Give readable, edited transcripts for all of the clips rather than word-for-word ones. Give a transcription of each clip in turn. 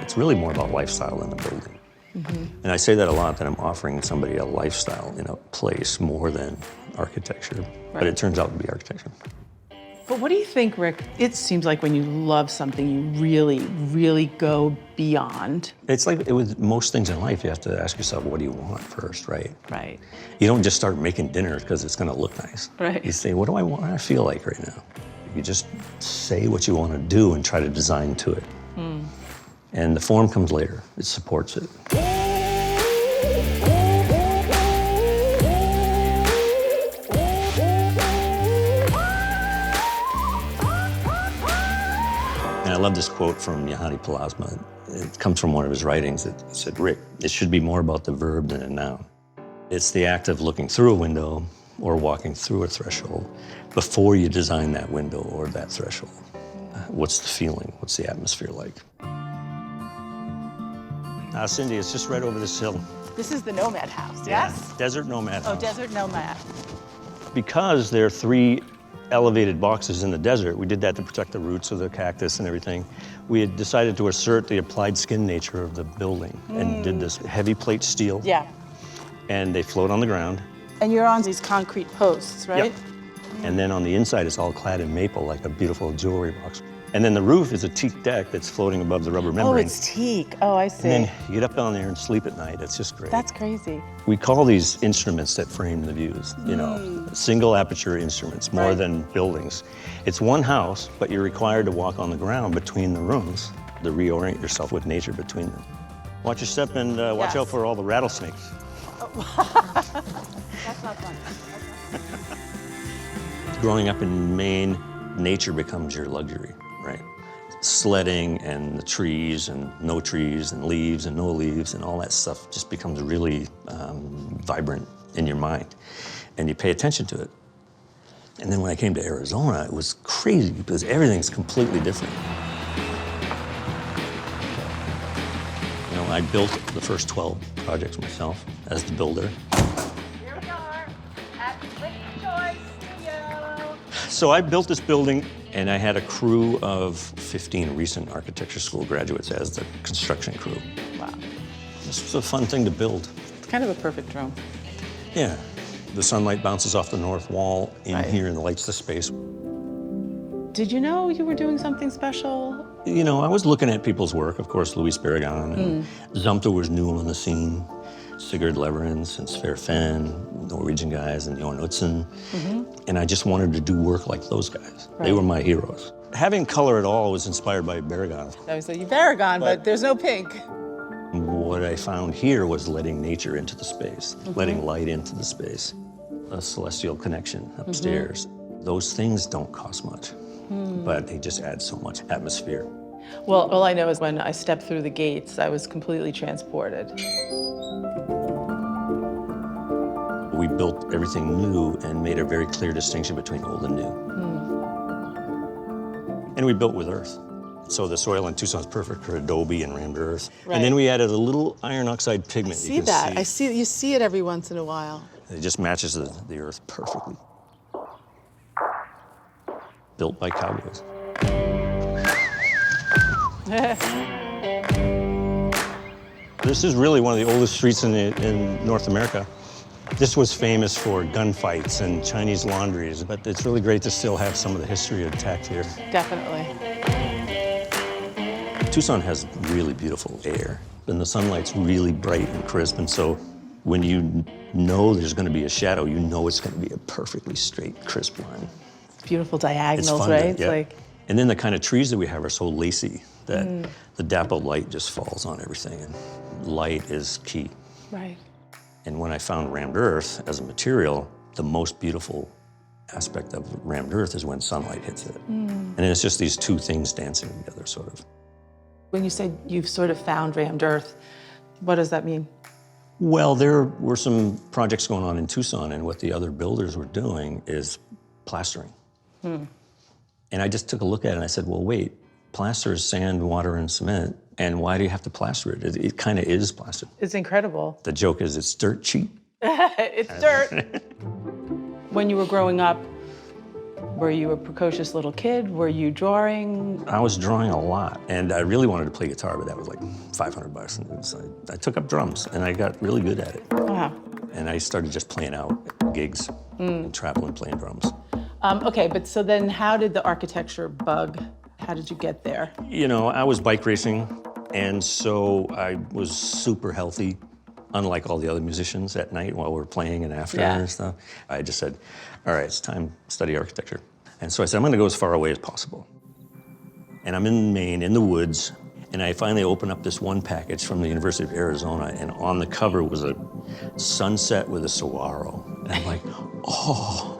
It's really more about lifestyle than the building. And I say that a lot, that I'm offering somebody a lifestyle in a place more than architecture, but it turns out to be architecture. But what do you think, Rick? It seems like when you love something, you really, really go beyond. It's like with most things in life, you have to ask yourself, what do you want first, right? Right. You don't just start making dinner because it's going to look nice. Right. You say, what do I want? What do I feel like right now? You just say what you want to do and try to design to it. And the form comes later. It supports it. And I love this quote from Johanni Palaasma. It comes from one of his writings. It said, Rick, it should be more about the verb than a noun. It's the act of looking through a window or walking through a threshold before you design that window or that threshold. What's the feeling? What's the atmosphere like? Cindy, it's just right over this hill. This is the Nomad House, yes? Desert Nomad House. Oh, Desert Nomad. Because there are 3 elevated boxes in the desert, we did that to protect the roots of the cactus and everything. We had decided to assert the applied skin nature of the building and did this heavy plate steel. Yeah. And they float on the ground. And you're on these concrete posts, right? Yep. And then on the inside, it's all clad in maple, like a beautiful jewelry box. And then the roof is a teak deck that's floating above the rubber membrane. Oh, it's teak. Oh, I see. And then you get up on there and sleep at night. It's just great. That's crazy. We call these instruments that frame the views, you know, single aperture instruments, more than buildings. It's one house, but you're required to walk on the ground between the rooms to reorient yourself with nature between them. Watch your step and watch out for all the rattlesnakes. That's not fun. Growing up in Maine, nature becomes your luxury, right? Sledding and the trees and no trees and leaves and no leaves and all that stuff just becomes really vibrant in your mind. And you pay attention to it. And then when I came to Arizona, it was crazy because everything's completely different. You know, I built the first 12 projects myself as the builder. Here we are at Liquid Choice Studio. So I built this building, and I had a crew of 15 recent architecture school graduates as the construction crew. Wow. This was a fun thing to build. It's kind of a perfect room. Yeah. The sunlight bounces off the north wall in here and lights the space. Did you know you were doing something special? You know, I was looking at people's work. Of course, Louis Barragan and Zumthor was new on the scene. Sigurd Leverens and Sverre Fehn, Norwegian guys, and Jorn Utzon. And I just wanted to do work like those guys. They were my heroes. Having color at all was inspired by Barragan. I was like, Barragan, but there's no pink. What I found here was letting nature into the space, letting light into the space, a celestial connection upstairs. Those things don't cost much, but they just add so much atmosphere. Well, all I know is when I stepped through the gates, I was completely transported. We built everything new and made a very clear distinction between old and new. And we built with earth. So the soil in Tucson's perfect for adobe and rammed earth. And then we added a little iron oxide pigment. See that? I see. You see it every once in a while. It just matches the earth perfectly. Built by cowboys. This is really one of the oldest streets in North America. This was famous for gunfights and Chinese laundries, but it's really great to still have some of the history intact here. Definitely. Tucson has really beautiful air, and the sunlight's really bright and crisp, and so when you know there's going to be a shadow, you know it's going to be a perfectly straight, crisp line. Beautiful diagonals, It's fun right? to, yeah. And then the kind of trees that we have are so lacy that the dappled light just falls on everything, and light is key. Right. And when I found rammed earth as a material, the most beautiful aspect of rammed earth is when sunlight hits it. And it's just these two things dancing together, sort of. When you said you've sort of found rammed earth, what does that mean? Well, there were some projects going on in Tucson, and what the other builders were doing is plastering. And I just took a look at it and I said, well, wait, plaster is sand, water, and cement, and why do you have to plaster it? It kind of is plastered. It's incredible. The joke is it's dirt cheap. It's dirt. When you were growing up, Were you a precocious little kid? Were you drawing? I was drawing a lot, and I really wanted to play guitar, but that was like $500. And I took up drums, and I got really good at it. Wow. And I started just playing out at gigs and traveling playing drums. Okay, but so then how did the architecture bug, how did you get there? You know, I was bike racing, and so I was super healthy, unlike all the other musicians at night while we're playing and after and stuff. I just said, all right, it's time to study architecture. And so I said, I'm gonna go as far away as possible. And I'm in Maine, in the woods, and I finally opened up this one package from the University of Arizona, and on the cover was a sunset with a saguaro. And I'm like, oh.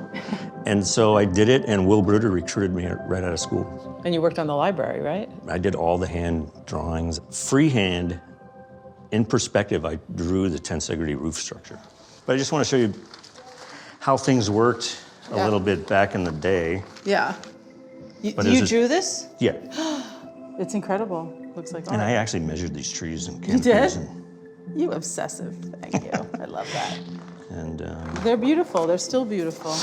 And so I did it, and Will Bruder recruited me right out of school. And you worked on the library, right? I did all the hand drawings. Freehand, in perspective, I drew the tensegrity roof structure. But I just want to show you how things worked a little bit back in the day. Yeah. You drew this? Yeah. It's incredible. Looks like art. And I actually measured these trees and You canopies. did? You obsessive. Thank you. I love that. And They're beautiful. They're still beautiful.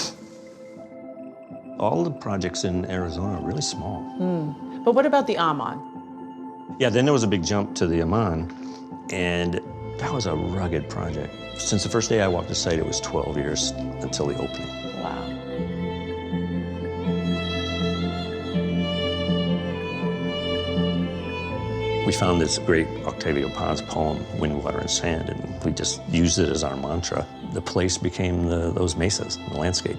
all the projects in Arizona are really small. But what about the Amman? Yeah, then there was a big jump to the Amman, and that was a rugged project. Since the first day I walked the site, it was 12 years until the opening. Wow. We found this great Octavio Paz poem, Wind, Water, and Sand, and we just used it as our mantra. The place became those mesas, the landscape,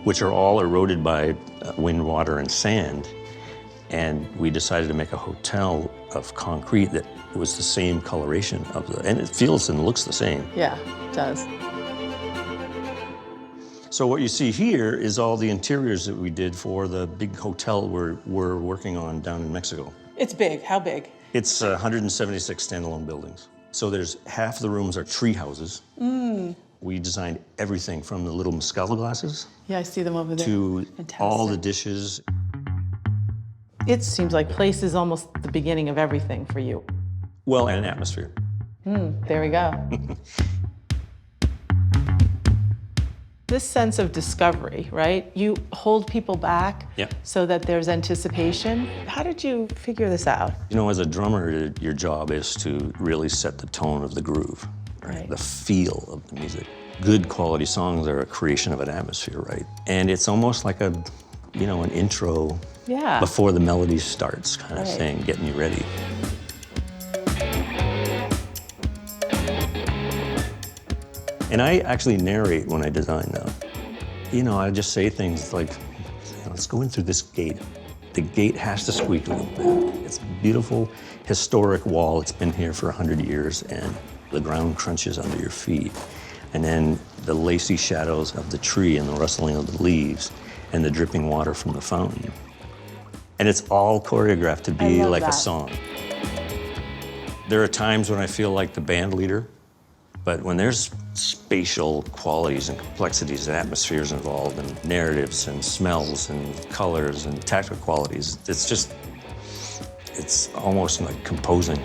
which are all eroded by wind, water, and sand. And we decided to make a hotel of concrete that was the same coloration and it feels and looks the same. Yeah, it does. So what you see here is all the interiors that we did for the big hotel we're working on down in Mexico. It's big. How big? It's 176 standalone buildings. So there's half the rooms are tree houses. We designed everything from the little mezcal glasses Yeah, I see them over there. to Fantastic. all the dishes. It seems like place is almost the beginning of everything for you. Well, and an atmosphere. There we go. This sense of discovery, right? You hold people back Yeah. so that there's anticipation. How did you figure this out? You know, as a drummer, your job is to really set the tone of the groove, Right. the feel of the music. Good quality songs are a creation of an atmosphere, right? And it's almost like an intro Yeah. before the melody starts, kind of Right. thing, getting you ready. And I actually narrate when I design now. I just say things like, let's go in through this gate. The gate has to squeak a little bit. It's a beautiful, historic wall. It's been here for 100 years, and the ground crunches under your feet. And then the lacy shadows of the tree and the rustling of the leaves and the dripping water from the fountain. And it's all choreographed to be love like that. a song. There are times when I feel like the band leader, but when there's spatial qualities and complexities and atmospheres involved and narratives and smells and colors and tactile qualities, it's almost like composing.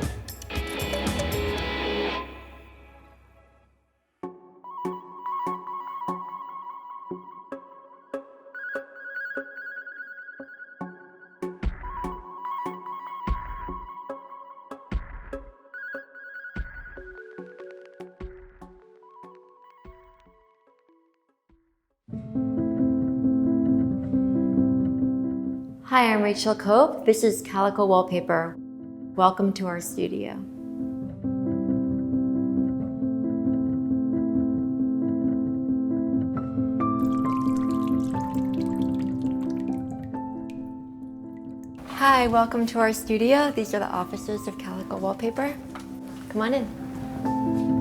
Hi, I'm Rachel Cope. This is Calico Wallpaper. Welcome to our studio. Hi, welcome to our studio. These are the offices of Calico Wallpaper. Come on in.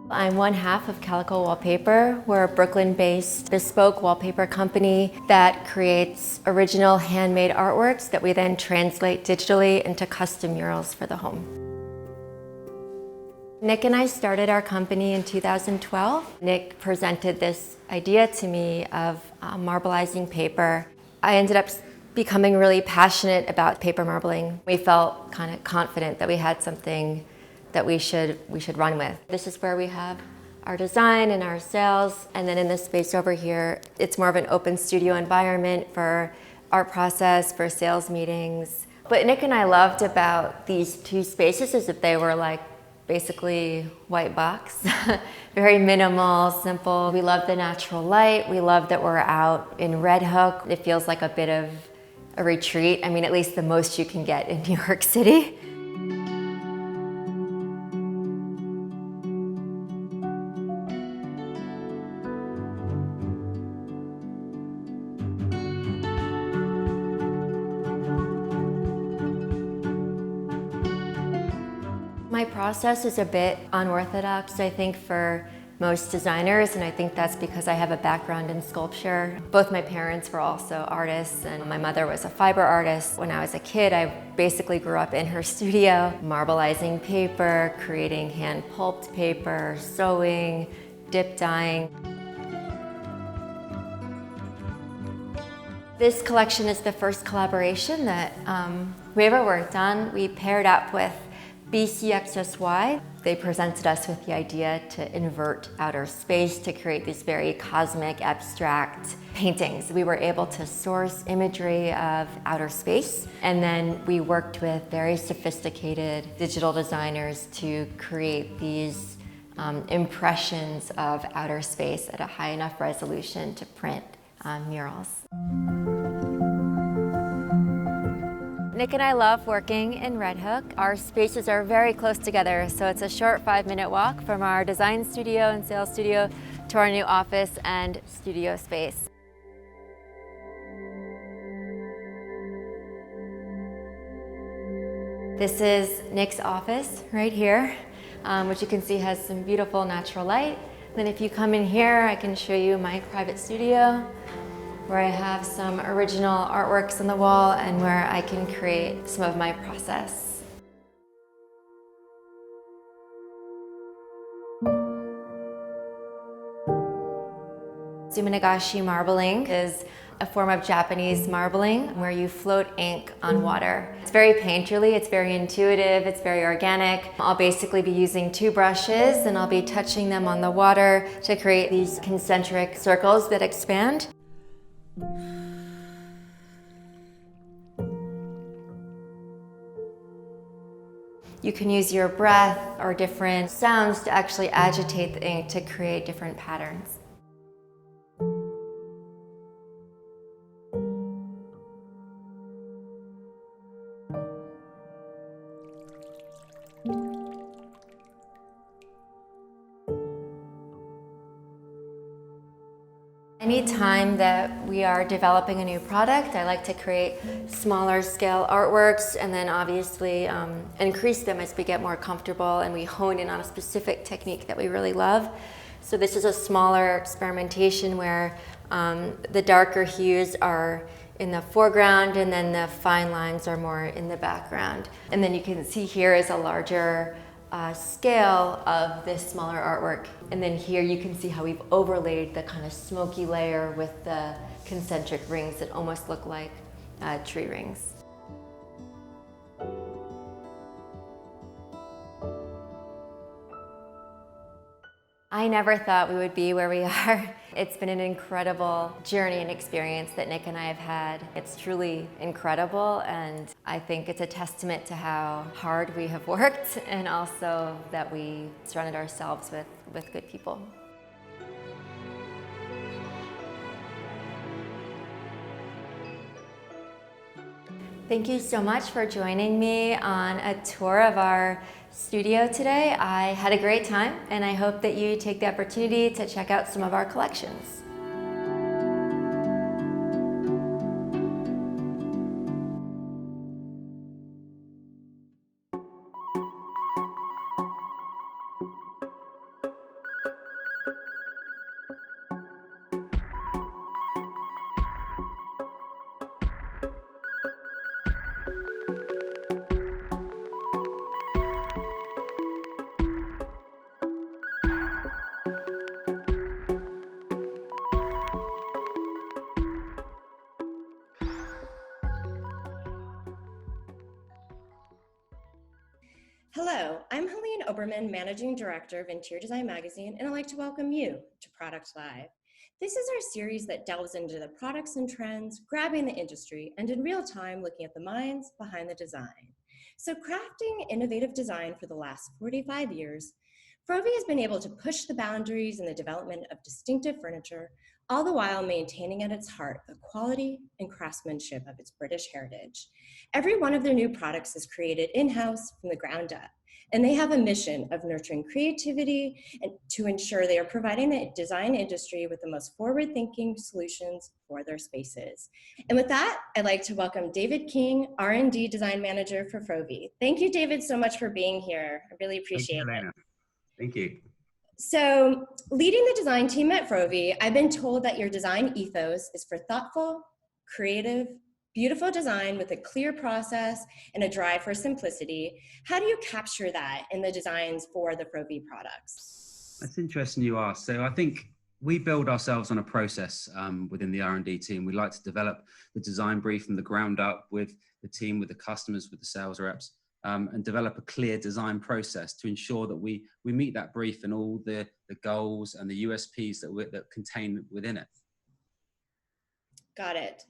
I'm one half of Calico Wallpaper. We're a Brooklyn-based bespoke wallpaper company that creates original handmade artworks that we then translate digitally into custom murals for the home. Nick and I started our company in 2012. Nick presented this idea to me of marbleizing paper. I ended up becoming really passionate about paper marbling. We felt kind of confident that we had something that we should run with. This is where we have our design and our sales. And then in this space over here, it's more of an open studio environment for art process, for sales meetings. What Nick and I loved about these two spaces is that they were like basically white box, very minimal, simple. We love the natural light. We love that we're out in Red Hook. It feels like a bit of a retreat. I mean, at least the most you can get in New York City. My process is a bit unorthodox, I think, for most designers, and I think that's because I have a background in sculpture. Both my parents were also artists, and my mother was a fiber artist. When I was a kid, I basically grew up in her studio, marbleizing paper, creating hand-pulped paper, sewing, dip dyeing. This collection is the first collaboration that we ever worked on. We paired up with BCXSY. They presented us with the idea to invert outer space to create these very cosmic, abstract paintings. We were able to source imagery of outer space, and then we worked with very sophisticated digital designers to create these impressions of outer space at a high enough resolution to print murals. Nick and I love working in Red Hook. Our spaces are very close together, so it's a short 5-minute walk from our design studio and sales studio to our new office and studio space. This is Nick's office right here, which you can see has some beautiful natural light. Then if you come in here, I can show you my private studio, where I have some original artworks on the wall and where I can create some of my process. Suminagashi marbling is a form of Japanese marbling where you float ink on water. It's very painterly, it's very intuitive, it's very organic. I'll basically be using 2 brushes and I'll be touching them on the water to create these concentric circles that expand. You can use your breath or different sounds to actually agitate the ink to create different patterns. Anytime that we are developing a new product, I like to create smaller scale artworks and then obviously increase them as we get more comfortable and we hone in on a specific technique that we really love. So this is a smaller experimentation where the darker hues are in the foreground and then the fine lines are more in the background. And then you can see here is a larger scale of this smaller artwork. And then here you can see how we've overlaid the kind of smoky layer with the concentric rings that almost look like tree rings. I never thought we would be where we are. It's been an incredible journey and experience that Nick and I have had. It's truly incredible, and I think it's a testament to how hard we have worked and also that we surrounded ourselves with good people. Thank you so much for joining me on a tour of our studio today. I had a great time, and I hope that you take the opportunity to check out some of our collections. Hello, I'm Helene Oberman, Managing Director of Interior Design Magazine, and I'd like to welcome you to Product Live. This is our series that delves into the products and trends, grabbing the industry, and in real time, looking at the minds behind the design. So crafting innovative design for the last 45 years, Frovi has been able to push the boundaries in the development of distinctive furniture, all the while maintaining at its heart the quality and craftsmanship of its British heritage. Every one of their new products is created in-house from the ground up, and they have a mission of nurturing creativity and to ensure they are providing the design industry with the most forward-thinking solutions for their spaces. And with that, I'd like to welcome David King, R&D Design Manager for Frovi. Thank you, David, so much for being here. I really appreciate it. Thank you. So, leading the design team at Frovi, I've been told that your design ethos is for thoughtful, creative, beautiful design with a clear process and a drive for simplicity. How do you capture that in the designs for the Frovi products? That's interesting you ask. So I think we build ourselves on a process within the R&D team. We like to develop the design brief from the ground up with the team, with the customers, with the sales reps. And develop a clear design process to ensure that we meet that brief and all the goals and the USPs that contain within it. Got it.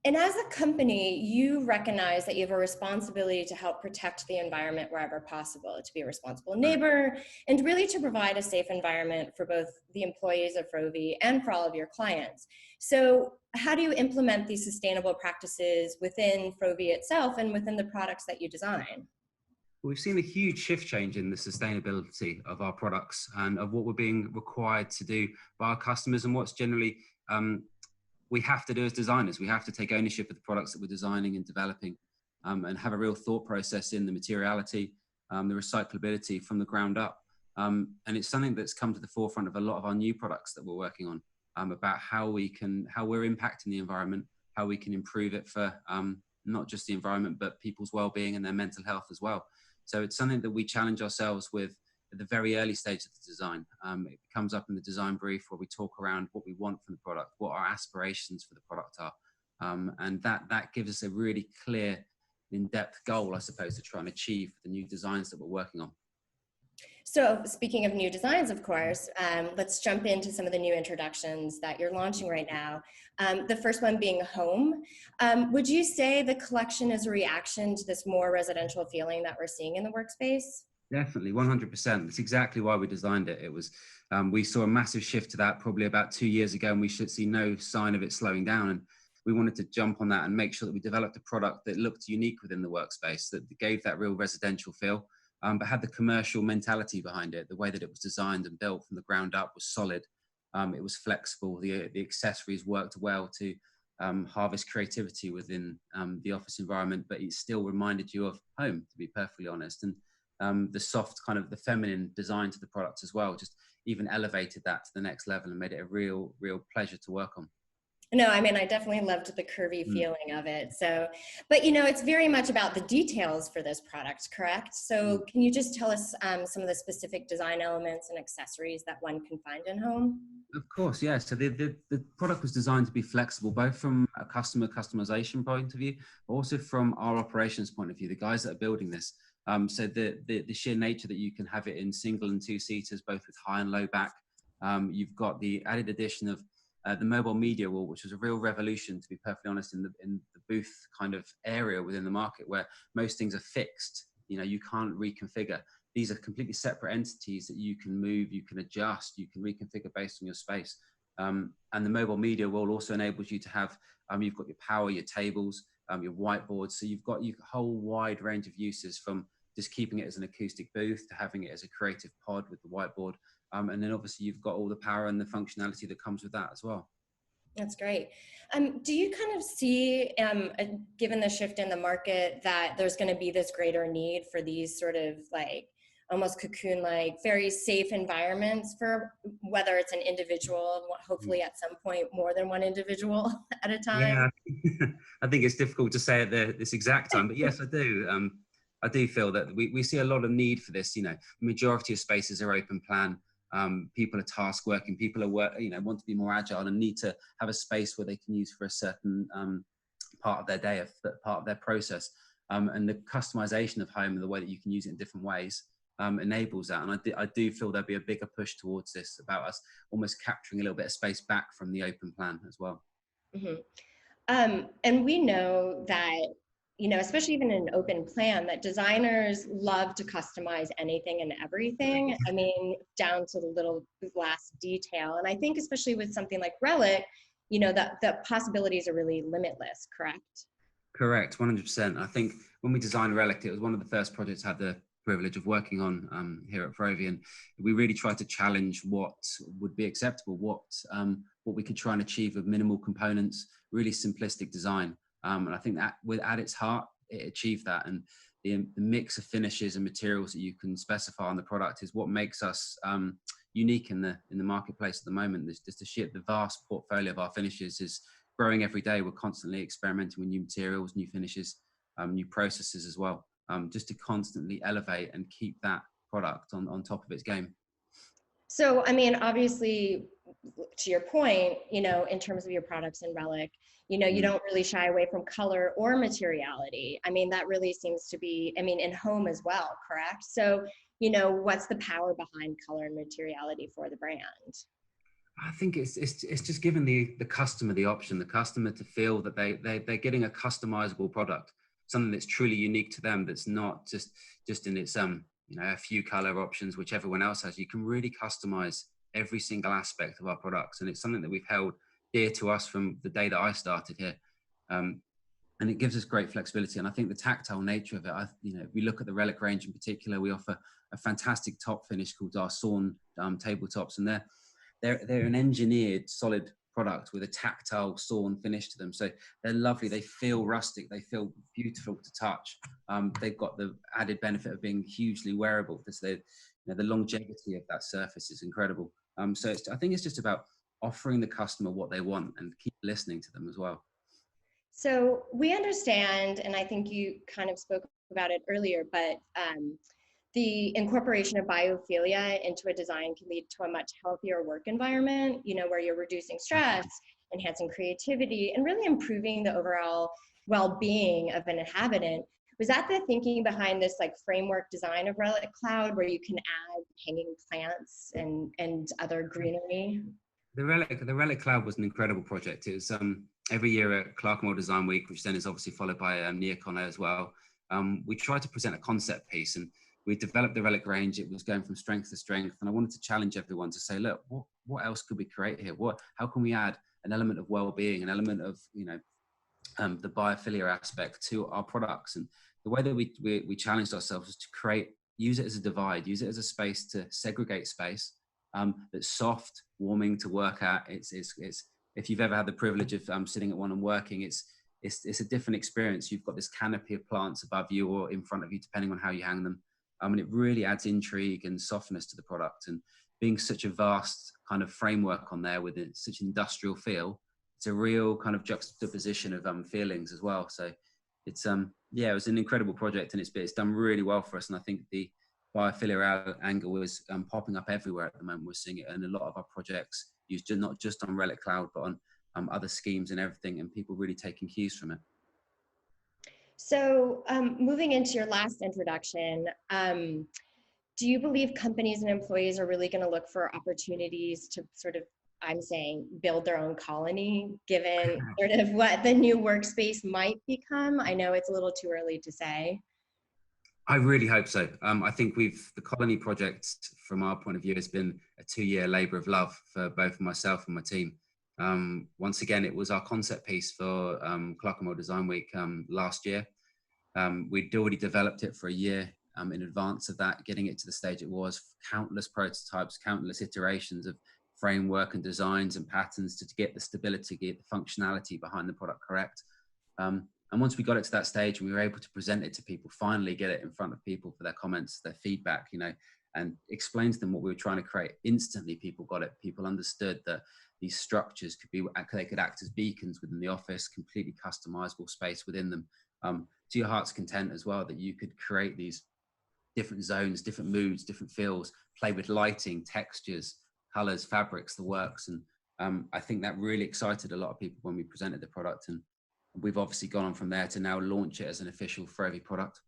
And as a company, you recognize that you have a responsibility to help protect the environment wherever possible, to be a responsible neighbor, and really to provide a safe environment for both the employees of Frovi and for all of your clients. So how do you implement these sustainable practices within Frovi itself and within the products that you design? We've seen a huge shift change in the sustainability of our products and of what we're being required to do by our customers and what's generally we have to do as designers. We have to take ownership of the products that we're designing and developing and have a real thought process in the materiality, the recyclability from the ground up. And it's something that's come to the forefront of a lot of our new products that we're working on about how we're impacting the environment, how we can improve it for not just the environment, but people's well-being and their mental health as well. So it's something that we challenge ourselves with at the very early stage of the design. It comes up in the design brief where we talk around what we want from the product, what our aspirations for the product are. And that gives us a really clear, in-depth goal, I suppose, to try and achieve the new designs that we're working on. So speaking of new designs, of course, let's jump into some of the new introductions that you're launching right now. The first one being Home. Would you say the collection is a reaction to this more residential feeling that we're seeing in the workspace? Definitely, 100%. That's exactly why we designed it. It was, we saw a massive shift to that probably about 2 years ago, and we should see no sign of it slowing down. And we wanted to jump on that and make sure that we developed a product that looked unique within the workspace, that gave that real residential feel, but had the commercial mentality behind it. The way that it was designed and built from the ground up was solid. It was flexible. The accessories worked well to harvest creativity within the office environment, but it still reminded you of home, to be perfectly honest. And the soft kind of the feminine design to the product as well, just even elevated that to the next level and made it a real pleasure to work on. No, I mean, I definitely loved the curvy feeling of it. So, but you know, it's very much about the details for this product, correct? So can you just tell us some of the specific design elements and accessories that one can find in Home? Of course, yeah. So the product was designed to be flexible, both from a customer customization point of view, but also from our operations point of view, the guys that are building this. So the sheer nature that you can have it in single and two-seaters, both with high and low back. You've got the added addition of the mobile media wall, which was a real revolution, to be perfectly honest, in the booth kind of area within the market where most things are fixed. You know, you can't reconfigure. These are completely separate entities that you can move, you can adjust, you can reconfigure based on your space. And the mobile media wall also enables you to have, you've got your power, your tables, your whiteboards. So you've got a whole wide range of uses, from just keeping it as an acoustic booth to having it as a creative pod with the whiteboard. And then obviously you've got all the power and the functionality that comes with that as well. That's great. Do you kind of see, given the shift in the market, that there's going to be this greater need for these sort of like almost cocoon-like, very safe environments for whether it's an individual, hopefully at some point more than one individual at a time? Yeah, I think it's difficult to say at this exact time, but yes, I do. I do feel that we see a lot of need for this. You know, the majority of spaces are open plan. People are task working. People are want to be more agile and need to have a space where they can use for a certain part of their day, part of their process. and the customization of home and the way that you can use it in different ways enables that. And I do feel there'll be a bigger push towards this, about us almost capturing a little bit of space back from the open plan as well. And we know that, you know, especially even in an open plan, that designers love to customize anything and everything. I mean, down to the little last detail. And I think especially with something like Relic, you know, that the possibilities are really limitless, correct? Correct, 100%. I think when we designed Relic, it was one of the first projects I had the privilege of working on here at Frovi, and we really tried to challenge what would be acceptable, what we could try and achieve with minimal components, really simplistic design. And I think that at its heart, it achieved that. And the mix of finishes and materials that you can specify on the product is what makes us unique in the marketplace at the moment. There's just the vast portfolio of our finishes is growing every day. We're constantly experimenting with new materials, new finishes, new processes as well, just to constantly elevate and keep that product on top of its game. So, I mean, obviously, to your point, you know, in terms of your products in Relic, you know, you don't really shy away from color or materiality. I mean, that really seems to be, I mean, in home as well, correct? So, you know, what's the power behind color and materiality for the brand? I think it's just giving the customer the option, the customer to feel that they're getting a customizable product, something that's truly unique to them, that's not just in its you know, a few color options which everyone else has. You can really customize every single aspect of our products, and it's something that we've held dear to us from the day that I started here. And it gives us great flexibility. And I think the tactile nature of it, you know, if we look at the Relic range in particular, we offer a fantastic top finish called our Sawn tabletops, and they're an engineered solid product with a tactile sawn finish to them. So they're lovely. They feel rustic. They feel beautiful to touch. They've got the added benefit of being hugely wearable, because you know, the longevity of that surface is incredible. So I think it's just about offering the customer what they want and keep listening to them as well. So we understand, and I think you kind of spoke about it earlier, but the incorporation of biophilia into a design can lead to a much healthier work environment, you know, where you're reducing stress, enhancing creativity, and really improving the overall well-being of an inhabitant. Was that the thinking behind this like framework design of Relic Cloud, where you can add hanging plants and other greenery? The Relic Cloud was an incredible project. It was every year at Calico Design Week, which then is obviously followed by Neocon as well. We tried to present a concept piece, and we developed the Relic range. It was going from strength to strength, and I wanted to challenge everyone to say, look, what else could we create here? How can we add an element of well-being, an element of, you know, the biophilia aspect to our products? And the way that we challenged ourselves was to use it as a divide, use it as a space to segregate space, that's soft, warming to work at. It's if you've ever had the privilege of sitting at one and working, it's a different experience. You've got this canopy of plants above you or in front of you, depending on how you hang them. And it really adds intrigue and softness to the product. And being such a vast kind of framework on there with such an industrial feel, it's a real kind of juxtaposition of feelings as well. So it's yeah, it was an incredible project, and it's done really well for us. And I think the biophilia angle is popping up everywhere at the moment. We're seeing it in a lot of our projects, used not just on Relic Cloud, but on other schemes and everything, and people really taking cues from it. So moving into your last introduction, do you believe companies and employees are really going to look for opportunities to sort of, I'm saying, build their own colony, given sort of what the new workspace might become? I know it's a little too early to say. I really hope so. I think the Colony project, from our point of view, has been a 2-year labor of love for both myself and my team. Once again, it was our concept piece for Calico Design Week last year. We'd already developed it for a year in advance of that, getting it to the stage it was. Countless prototypes, countless iterations of framework and designs and patterns to get the stability, get the functionality behind the product correct. And once we got it to that stage and we were able to present it to people, finally get it in front of people for their comments, their feedback, you know, and explain to them what we were trying to create, instantly people got it. People understood that these structures they could act as beacons within the office, completely customizable space within them, to your heart's content as well, that you could create these different zones, different moods, different feels, play with lighting, textures, colors, fabrics, the works. And I think that really excited a lot of people when we presented the product. And we've obviously gone on from there to now launch it as an official Frovi product.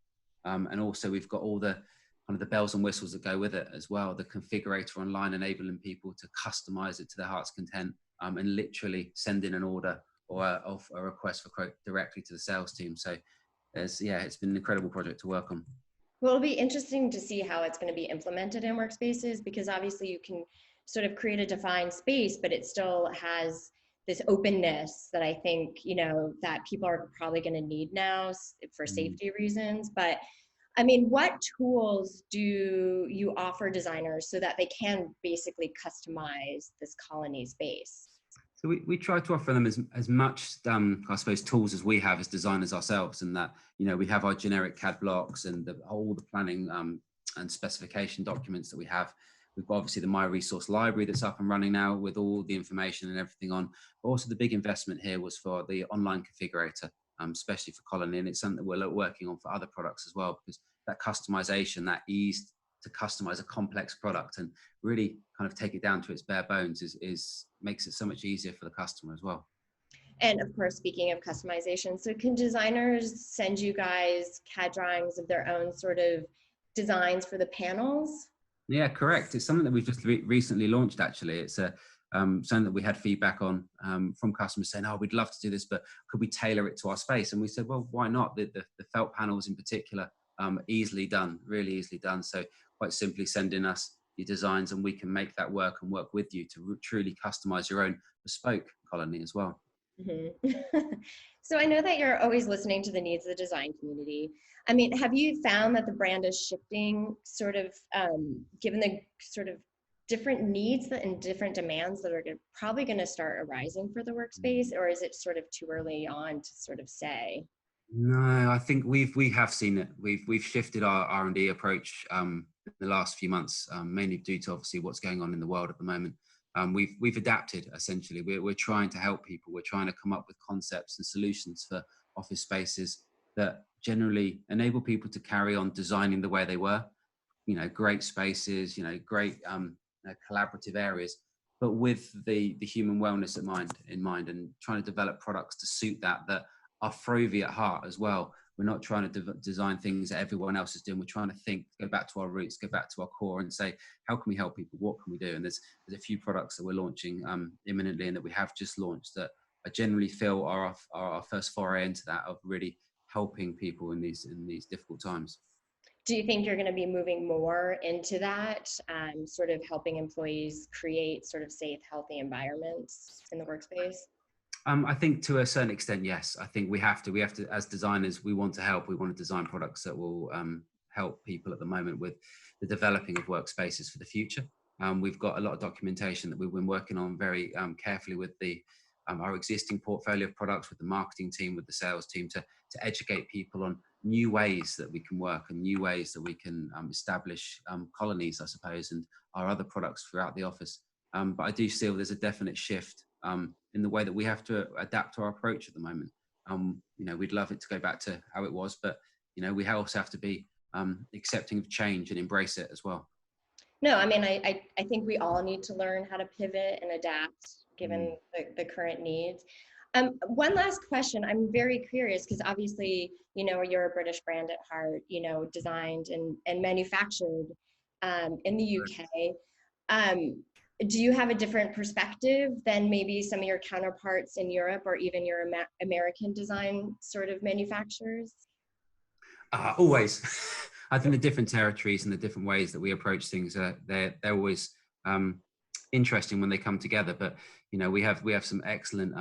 And also we've got all the kind of the bells and whistles that go with it as well. The configurator online, enabling people to customize it to their heart's content, and literally send in an order or a request for quote directly to the sales team. So it's been an incredible project to work on. Well, it'll be interesting to see how it's going to be implemented in workspaces, because obviously you can sort of create a defined space, but it still has this openness that I think, that people are probably going to need now for safety reasons. But I mean, what tools do you offer designers so that they can basically customize this colony space? So we try to offer them as much, I suppose, tools as we have as designers ourselves, and that, we have our generic CAD blocks and all the planning and specification documents that we have. We've got obviously the My Resource library that's up and running now with all the information and everything on. But also the big investment here was for the online configurator, especially for Colony, and it's something that we're working on for other products as well, because that customization, that ease to customize a complex product and really kind of take it down to its bare bones is makes it so much easier for the customer as well. And of course, speaking of customization, so can designers send you guys CAD drawings of their own sort of designs for the panels? Yeah, correct. It's something that we've just recently launched, actually. It's something that we had feedback on from customers saying, oh, we'd love to do this, but could we tailor it to our space? And we said, well, why not? The felt panels in particular, easily done, really easily done. So quite simply send in us your designs and we can make that work and work with you to truly customize your own bespoke colony as well. Mm-hmm. So I know that you're always listening to the needs of the design community. I mean, have you found that the brand is shifting sort of given the sort of different needs and different demands that are probably going to start arising for the workspace, or is it sort of too early on to sort of say? No, I think we have seen it. We've shifted our R&D approach in the last few months, mainly due to obviously what's going on in the world at the moment. We've adapted essentially. We're trying to help people. We're trying to come up with concepts and solutions for office spaces that generally enable people to carry on designing the way they were. Great spaces, great collaborative areas, but with the human wellness in mind, and trying to develop products to suit that are Frovi at heart as well. We're not trying to design things that everyone else is doing. We're trying to go back to our roots, go back to our core and say, how can we help people? What can we do? And there's a few products that we're launching imminently and that we have just launched that I generally feel are our first foray into that, of really helping people in these difficult times. Do you think you're going to be moving more into that, sort of helping employees create sort of safe, healthy environments in the workspace? I think to a certain extent, yes. I think we have to, as designers, we want to help. We want to design products that will help people at the moment with the developing of workspaces for the future. We've got a lot of documentation that we've been working on very carefully with our existing portfolio of products, with the marketing team, with the sales team, to educate people on new ways that we can work and new ways that we can establish colonies, I suppose, and our other products throughout the office. But I do feel there's a definite shift in the way that we have to adapt to our approach at the moment. We'd love it to go back to how it was, but we also have to be accepting of change and embrace it as well. No, I mean, I think we all need to learn how to pivot and adapt given the current needs. One last question. I'm very curious because obviously, you're a British brand at heart, designed and manufactured in the UK. Do you have a different perspective than maybe some of your counterparts in Europe or even your American design sort of manufacturers? Always. I think the different territories and the different ways that we approach things, they're always interesting when they come together. But we have some excellent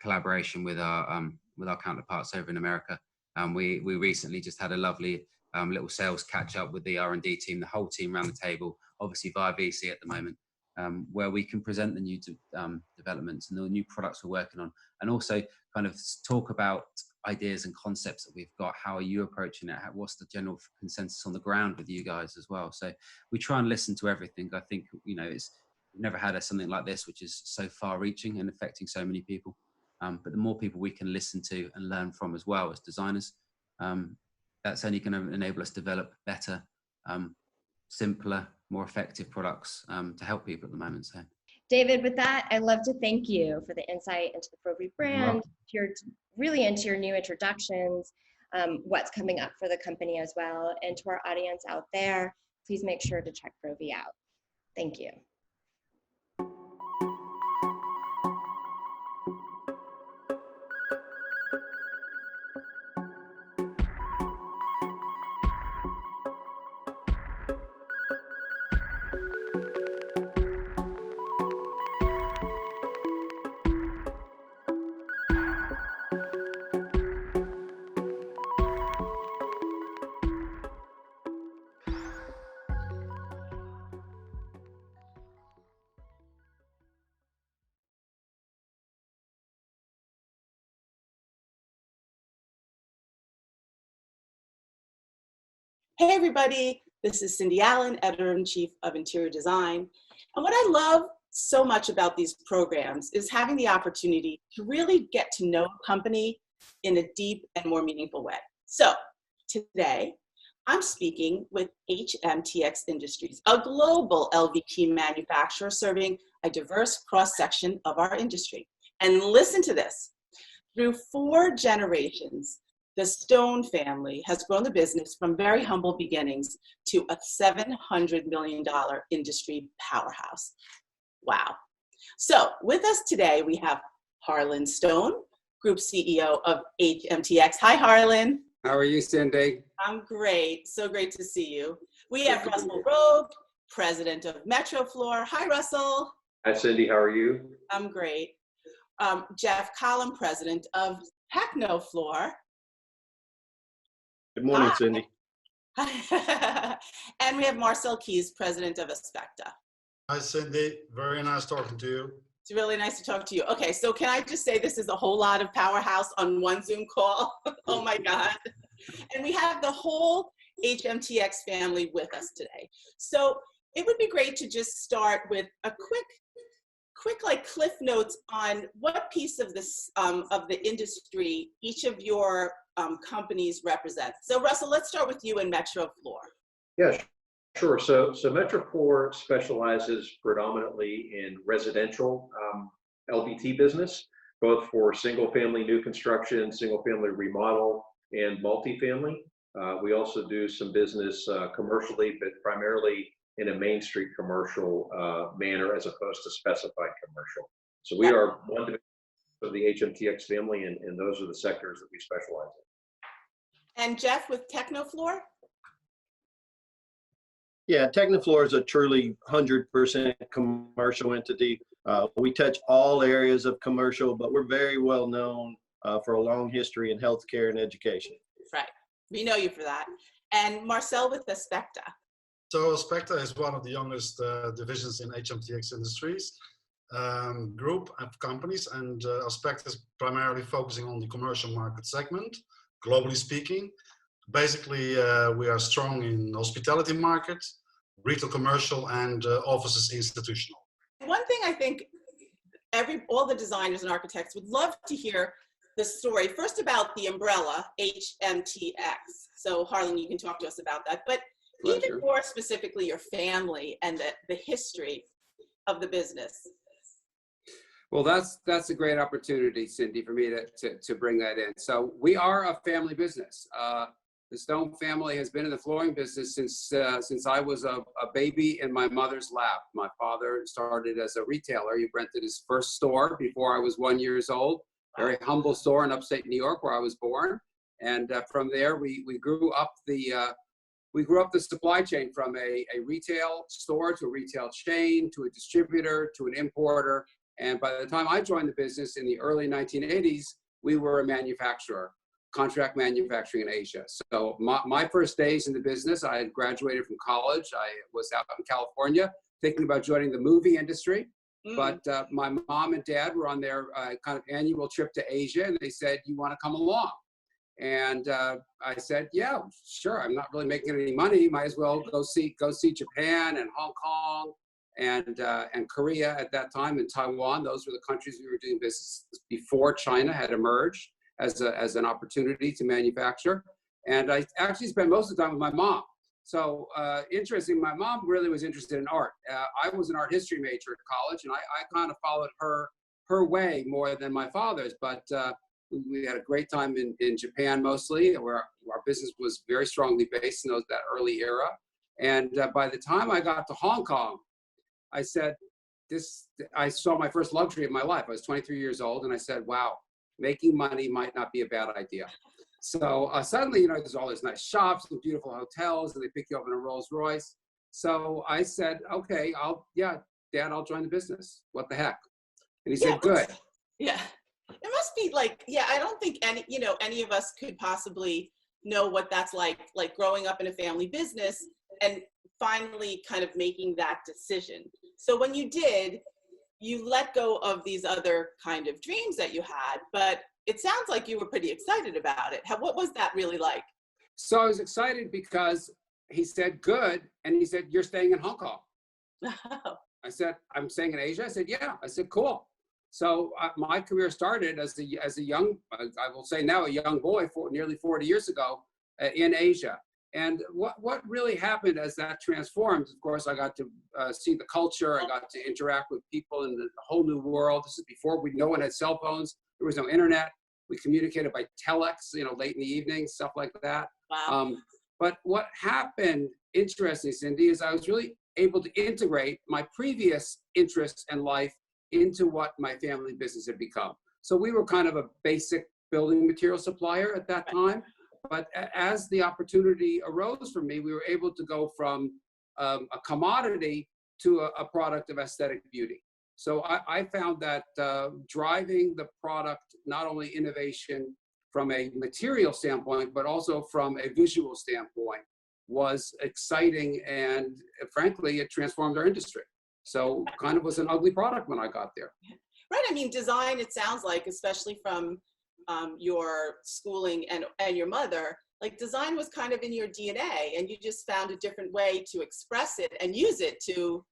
collaboration with our counterparts over in America. We recently just had a lovely little sales catch up with the R&D team, the whole team around the table, obviously via VC at the moment. Where we can present the new developments and the new products we're working on, and also kind of talk about ideas and concepts that we've got. How are you approaching it? What's the general consensus on the ground with you guys as well? So we try and listen to everything. I think, we've never had something like this, which is so far reaching and affecting so many people. But the more people we can listen to and learn from as well as designers, that's only going to enable us to develop better, simpler, more effective products to help people at the moment. So, David, with that, I'd love to thank you for the insight into the Frovi brand, your really into your new introductions, what's coming up for the company as well. And to our audience out there, please make sure to check Frovi out. Thank you. Hey everybody, this is Cindy Allen, Editor-in-Chief of Interior Design. And what I love so much about these programs is having the opportunity to really get to know a company in a deep and more meaningful way. So today, I'm speaking with HMTX Industries, a global LVT manufacturer serving a diverse cross-section of our industry. And listen to this, through 4 generations, the Stone family has grown the business from very humble beginnings to a $700 million industry powerhouse. Wow. So with us today, we have Harlan Stone, Group CEO of HMTX. Hi, Harlan. How are you, Cindy? I'm great. So great to see you. We have Russel Rogg, President of Metro Floor. Hi, Russell. Hi, Cindy. How are you? I'm great. Jeff Collum, President of Techno Floor. Good morning, Hi. Cindy. And we have Marcel Kies, President of Aspecta. Hi, Cindy. Very nice talking to you. It's really nice to talk to you. Okay, so can I just say this is a whole lot of powerhouse on one Zoom call? Oh my God. And we have the whole HMTX family with us today. So it would be great to just start with a quick like cliff notes on what piece of this of the industry each of your companies represent. So Russell, let's start with you in Metro Floor. Yeah, sure. So Metro Floor specializes predominantly in residential LVT business, both for single-family new construction, single-family remodel, and multifamily. We also do some business commercially, but primarily in a Main Street commercial manner as opposed to specified commercial. So we are one division of the HMTX family, and those are the sectors that we specialize in. And Jeff with Techno Floor? Yeah, Technofloor is a truly 100% commercial entity. We touch all areas of commercial, but we're very well known for a long history in healthcare and education. Right, we know you for that. And Marcel with Aspecta. So Aspecta is one of the youngest divisions in HMTX Industries group of companies, and Aspecta is primarily focusing on the commercial market segment, globally speaking. Basically, we are strong in hospitality market, retail commercial, and offices institutional. One thing I think all the designers and architects would love to hear the story, first about the umbrella, HMTX. So Harlan, you can talk to us about that, but even more specifically your family and the history of the business. Well, that's a great opportunity, Cindy, for me to bring that in. So we are a family business. The Stone family has been in the flooring business since I was a baby in my mother's lap. My father started as a retailer. He rented his first store before I was 1 year old. Very humble store in upstate New York where I was born. And from there, we grew up the supply chain from a retail store to a retail chain to a distributor to an importer. And by the time I joined the business in the early 1980s, we were a manufacturer, contract manufacturing in Asia. So my first days in the business, I had graduated from college. I was out in California thinking about joining the movie industry. But my mom and dad were on their kind of annual trip to Asia, and they said, "You want to come along?" And I said, "Yeah, sure. I'm not really making any money. Might as well go see Japan and Hong Kong and Korea at that time, and Taiwan. Those were the countries we were doing business before China had emerged as an opportunity to manufacture. And I actually spent most of the time with my mom. So interesting, my mom really was interested in art. I was an art history major at college, and I kind of followed her way more than my father's. But We had a great time in Japan mostly, where our business was very strongly based in that early era. And by the time I got to Hong Kong, I said, I saw my first luxury of my life. I was 23 years old, and I said, wow, making money might not be a bad idea. So suddenly, you know, there's all these nice shops and beautiful hotels, and they pick you up in a Rolls Royce. So I said, okay, Dad, I'll join the business. What the heck? And he said, good. Yeah. It must be like, I don't think any of us could possibly know what that's like growing up in a family business and finally kind of making that decision. So when you did, you let go of these other kind of dreams that you had, but it sounds like you were pretty excited about it. What was that really like? So I was excited because he said, good. And he said, you're staying in Hong Kong. I said, I'm staying in Asia. I said, yeah. I said, cool. So my career started as a young, I will say now, a young boy nearly 40 years ago in Asia. And what really happened as that transformed, of course, I got to see the culture. I got to interact with people in the whole new world. This is before no one had cell phones. There was no internet. We communicated by telex, late in the evening, stuff like that. Wow. But what happened, interestingly, Cindy, is I was really able to integrate my previous interests and life into what my family business had become. So we were kind of a basic building material supplier at that time. But as the opportunity arose for me, we were able to go from a commodity to a product of aesthetic beauty. So I found that driving the product, not only innovation from a material standpoint, but also from a visual standpoint, was exciting. And frankly, it transformed our industry. So kind of was an ugly product when I got there. Right. I mean, design, it sounds like, especially from your schooling and your mother, like design was kind of in your DNA, and you just found a different way to express it and use it to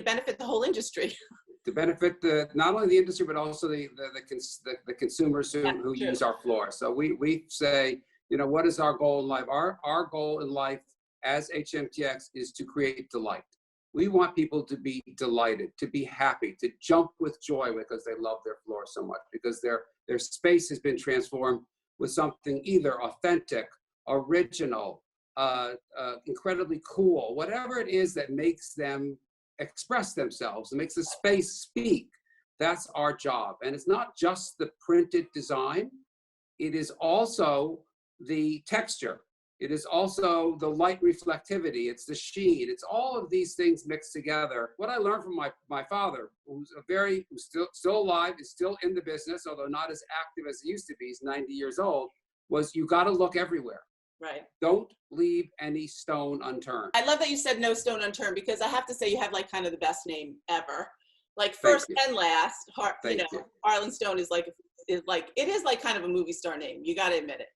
benefit the whole industry. To benefit not only the industry, but also the consumers who use our floor. So we say, what is our goal in life? Our goal in life as HMTX is to create delight. We want people to be delighted, to be happy, to jump with joy because they love their floor so much, because their space has been transformed with something either authentic, original, incredibly cool, whatever it is that makes them express themselves and makes the space speak. That's our job. And it's not just the printed design. It is also the texture. It is also the light reflectivity. It's the sheen. It's all of these things mixed together. What I learned from my father, who's still alive, is still in the business, although not as active as he used to be. He's 90 years old. Was you got to look everywhere. Right. Don't leave any stone unturned. I love that you said no stone unturned, because I have to say you have like kind of the best name ever. Like first and last, Harlan Stone is like kind of a movie star name. You got to admit it.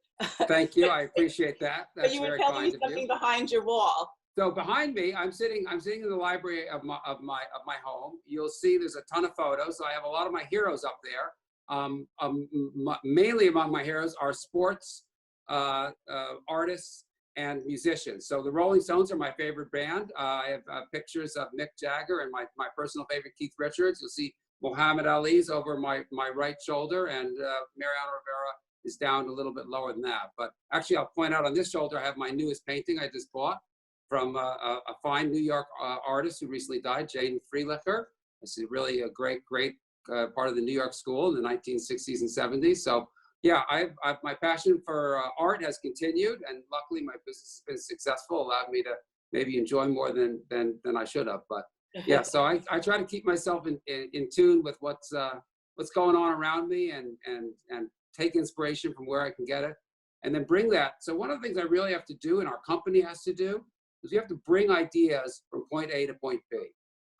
Thank you. I appreciate that. That's but you were very telling kind me of something you. behind your wall. So behind me, I'm sitting in the library of my home. You'll see there's a ton of photos. So I have a lot of my heroes up there. Mainly among my heroes are sports artists and musicians. So the Rolling Stones are my favorite band. I have pictures of Mick Jagger and my personal favorite, Keith Richards. You'll see Muhammad Ali's over my right shoulder, and Mariano Rivera is down a little bit lower than that. But actually, I'll point out on this shoulder, I have my newest painting I just bought from a fine New York artist who recently died, Jane Freelicher. This is really a great part of the New York school in the 1960s and 70s. So yeah, I've my passion for art has continued, and luckily my business has been successful, allowed me to maybe enjoy more than I should have. But yeah, so I try to keep myself in tune with what's going on around me, and take inspiration from where I can get it, and then bring that. So one of the things I really have to do, and our company has to do, is we have to bring ideas from point A to point B.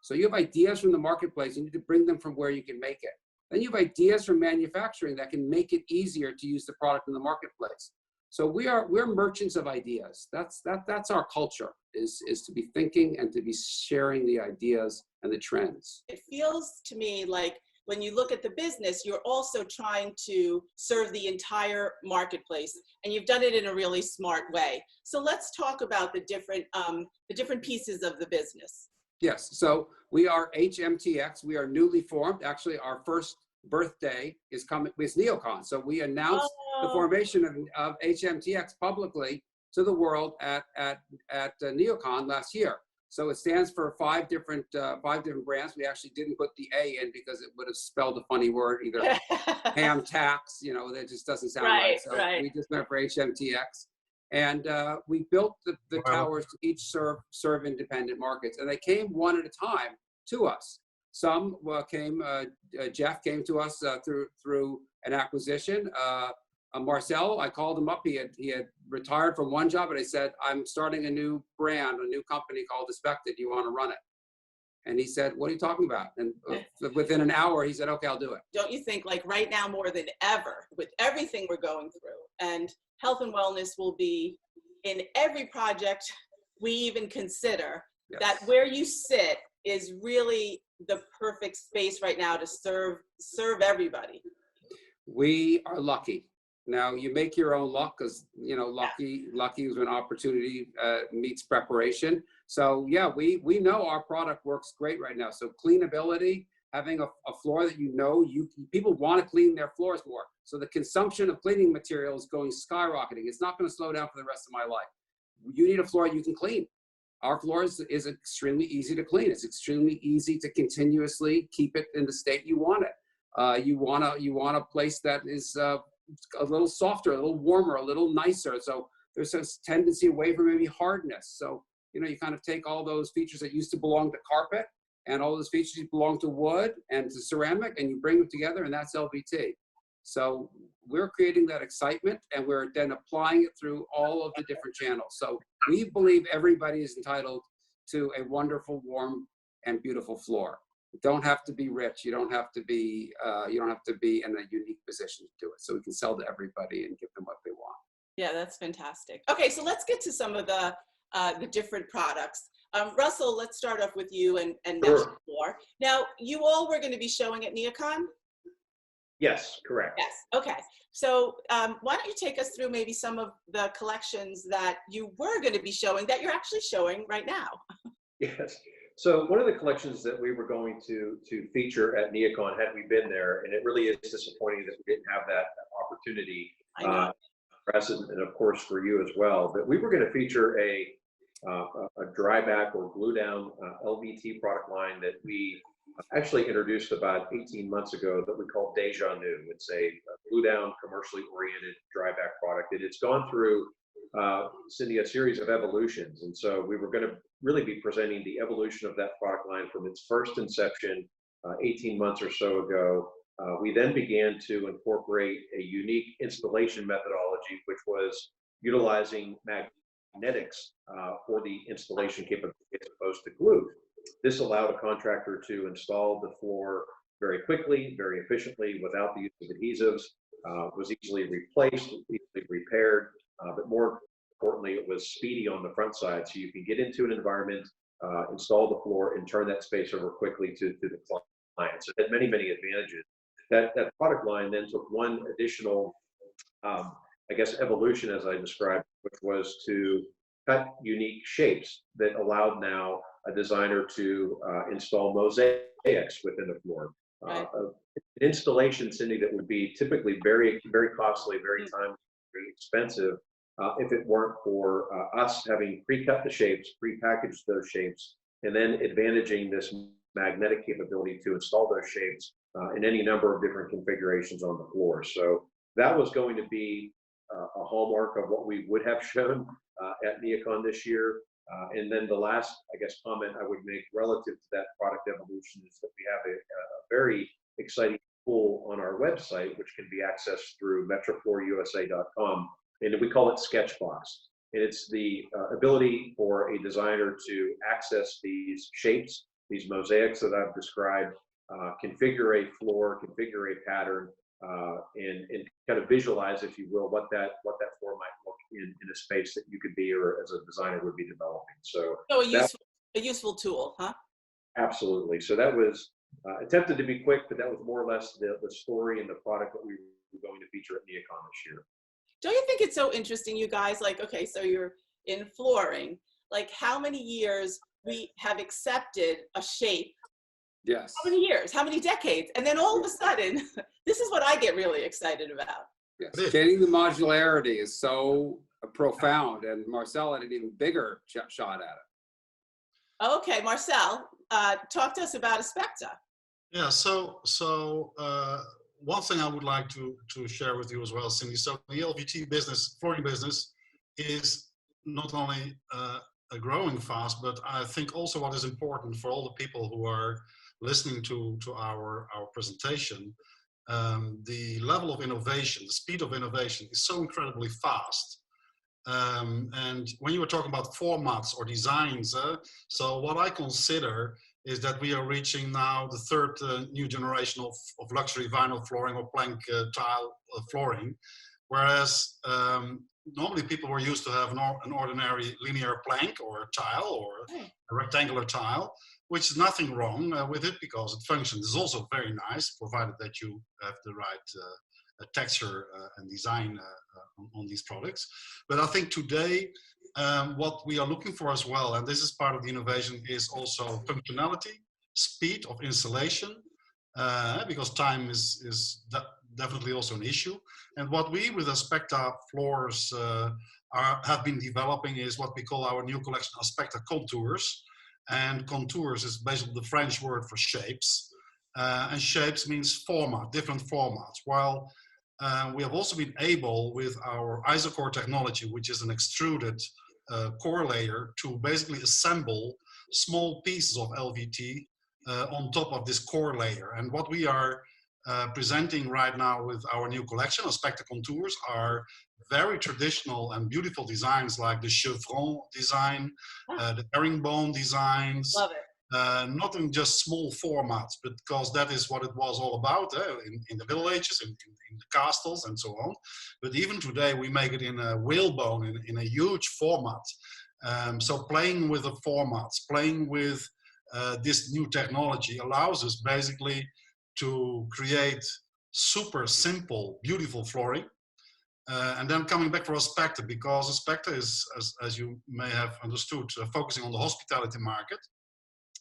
So you have ideas from the marketplace, you need to bring them from where you can make it. Then you have ideas from manufacturing that can make it easier to use the product in the marketplace. So we're merchants of ideas. That's our culture, is to be thinking and to be sharing the ideas and the trends. It feels to me like when you look at the business, you're also trying to serve the entire marketplace, and you've done it in a really smart way. So let's talk about the different pieces of the business. Yes, so we are HMTX. We are newly formed. Actually, our first birthday is NeoCon. So we announced the formation of HMTX publicly to the world at NeoCon last year. So it stands for five different brands. We actually didn't put the A in because it would have spelled a funny word, either ham tax, you know, that just doesn't sound right. So we just went for HMTX. And we built the towers to each serve independent markets. And they came one at a time to us. Some came, Jeff came to us through an acquisition. Marcel, I called him up. He had retired from one job, and I said, I'm starting a new brand, a new company called Expected. Do you want to run it? And he said, what are you talking about? And within an hour, he said, okay, I'll do it. Don't you think, like right now more than ever, with everything we're going through, and health and wellness will be in every project we even consider, that where you sit is really the perfect space right now to serve everybody. We are lucky. Now you make your own luck, because you know, lucky is when opportunity meets preparation. So yeah, we know our product works great right now. So cleanability, having a floor that people want to clean their floors more. So the consumption of cleaning material is going skyrocketing. It's not going to slow down for the rest of my life. You need a floor you can clean. Our floor is extremely easy to clean. It's extremely easy to continuously keep it in the state you want it. You want a place that is a little softer, a little warmer, a little nicer. So there's a tendency away from maybe hardness. So, you know, you kind of take all those features that used to belong to carpet and all those features belong to wood and to ceramic, and you bring them together, and that's LVT. So we're creating that excitement, and we're then applying it through all of the different channels. So we believe everybody is entitled to a wonderful, warm, and beautiful floor. You don't have to be rich. You don't have to be in a unique position to do it. So we can sell to everybody and give them what they want. Yeah, that's fantastic. Okay, so let's get to some of the different products. Russell, let's start off with you and Metro Floor. Now, you all were going to be showing at NeoCon? Yes, correct. Yes, okay. So why don't you take us through maybe some of the collections that you were going to be showing that you're actually showing right now? Yes. So one of the collections that we were going to feature at NeoCon, had we been there, and it really is disappointing that we didn't have that opportunity, press and of course for you as well, but we were going to feature a dry back or glue down LVT product line that we actually introduced about 18 months ago that we call Deja Nu. It's a glue down, commercially oriented dry back product. And it's gone through, Cindy, a series of evolutions. And so we were going to really be presenting the evolution of that product line from its first inception 18 months or so ago. We then began to incorporate a unique installation methodology, which was utilizing magnetics for the installation capability as opposed to glue. This allowed a contractor to install the floor very quickly, very efficiently, without the use of adhesives. Was easily replaced, easily repaired, but more importantly, it was speedy on the front side. So you can get into an environment, install the floor, and turn that space over quickly to the client. So it had many, many advantages. That product line then took one additional, I guess, evolution, as I described, which was to cut unique shapes that allowed now a designer to install mosaics within the floor. An installation, Cindy, that would be typically very, very costly, very time, very expensive, if it weren't for us having pre-cut the shapes, pre-packaged those shapes, and then advantaging this magnetic capability to install those shapes in any number of different configurations on the floor. So that was going to be a hallmark of what we would have shown at NeoCon this year. And then the last, I guess, comment I would make relative to that product evolution is that we have a very exciting tool on our website, which can be accessed through metrofloorusa.com, and we call it Sketchbox. And it's the ability for a designer to access these shapes, these mosaics that I've described, configure a floor, configure a pattern, and kind of visualize, if you will, what that floor might look in a space that you could be, or as a designer would be developing. So a useful tool, huh? Absolutely. So that was attempted to be quick, but that was more or less the story and the product that we were going to feature at NeoCon this year. Don't you think it's so interesting, you guys? Like, okay, so you're in flooring. Like, how many years we have accepted a shape Yes. How many years? How many decades? And then all of a sudden, this is what I get really excited about. Yes. Getting the modularity is so profound, and Marcel had an even bigger shot at it. Okay, Marcel, talk to us about Aspecta. Yeah, one thing I would like to share with you as well, Cindy. So the LVT business, flooring business, is not only growing fast, but I think also what is important for all the people who are listening to our presentation, the level of innovation, the speed of innovation is so incredibly fast. And when you were talking about formats or designs, so what I consider is that we are reaching now the third new generation of luxury vinyl flooring or plank tile flooring, whereas normally people were used to have an ordinary linear plank or a tile or a rectangular tile, which is nothing wrong with it because it functions. It's also very nice, provided that you have the right texture and design on these products. But I think today, what we are looking for as well, and this is part of the innovation, is also functionality, speed of installation, because time is definitely also an issue. And what we with Aspecta floors have been developing is what we call our new collection Aspecta Contours. And contours is basically the French word for shapes. And shapes means format, different formats. While we have also been able, with our isocore technology, which is an extruded core layer, to basically assemble small pieces of LVT on top of this core layer. And what we are presenting right now with our new collection, Aspecta Contours, are very traditional and beautiful designs like the chevron design, the herringbone designs. Love it. Not in just small formats, but because that is what it was all about in the Middle Ages, in the castles and so on. But even today, we make it in a whalebone, in a huge format. So playing with the formats, playing with this new technology allows us basically to create super simple, beautiful flooring. And then coming back for Aspecta, because Aspecta is, as you may have understood, focusing on the hospitality market,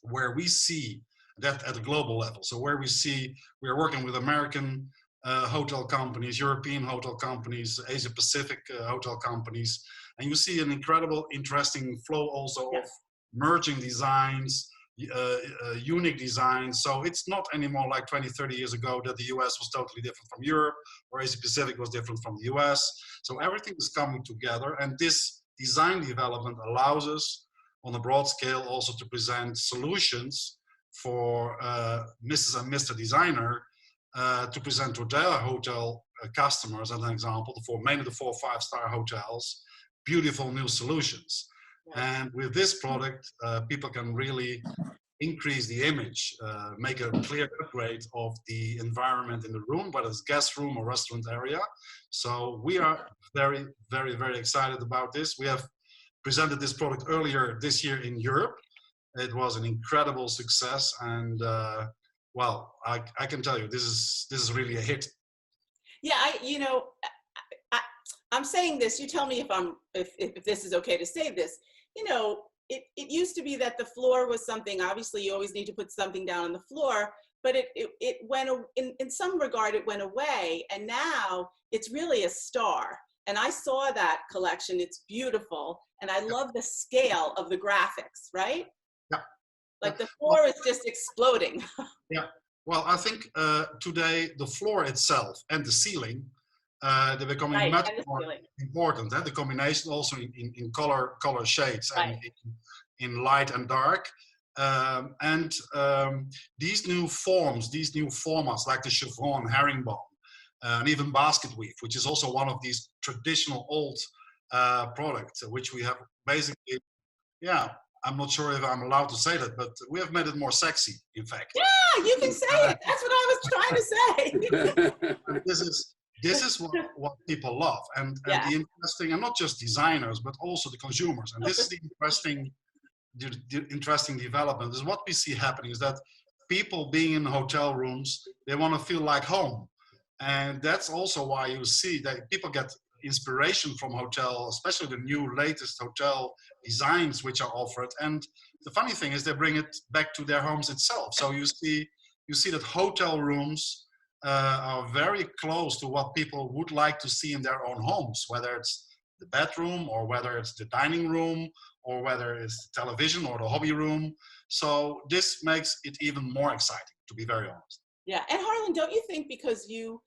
where we see that at a global level. So where we see, we are working with American hotel companies, European hotel companies, Asia Pacific hotel companies, and you see an incredible, interesting flow also of merging designs, unique designs. So it's not anymore like 20, 30 years ago that the US was totally different from Europe, or Asia Pacific was different from the US. So everything is coming together, and this design development allows us on a broad scale also to present solutions for Mrs. and Mr. Designer to present to their hotel customers, as an example, mainly the 4- or 5-star hotels, beautiful new solutions. And with this product, people can really increase the image, make a clear upgrade of the environment in the room, whether it's guest room or restaurant area. So we are very, very, very excited about this. We have presented this product earlier this year in Europe. It was an incredible success, and well, I can tell you, this is really a hit. Yeah, I'm saying this. You tell me if this is okay to say this. You know, it used to be that the floor was something. Obviously, you always need to put something down on the floor, but it went in some regard. It went away, and now it's really a star. And I saw that collection. It's beautiful, and I love the scale of the graphics. Right? Yeah. Like the floor is just exploding. Yeah. Well, I think today the floor itself and the ceiling, they're becoming much more important. The combination also in color shades and in light and dark. These new forms, these new formats like the chevron, herringbone, and even basket weave, which is also one of these traditional old products, which we have basically, I'm not sure if I'm allowed to say that, but we have made it more sexy, in fact. Yeah, you can say it. That's what I was trying to say. This is what people love, and the interesting, and not just designers, but also the consumers. And this is the interesting development. Is what we see happening is that people being in hotel rooms, they want to feel like home. And that's also why you see that people get inspiration from hotel, especially the new latest hotel designs which are offered. And the funny thing is they bring it back to their homes itself. So you see that hotel rooms are very close to what people would like to see in their own homes, whether it's the bedroom or whether it's the dining room or whether it's the television or the hobby room. So this makes it even more exciting, to be very honest. Yeah, and Harlan, don't you think because you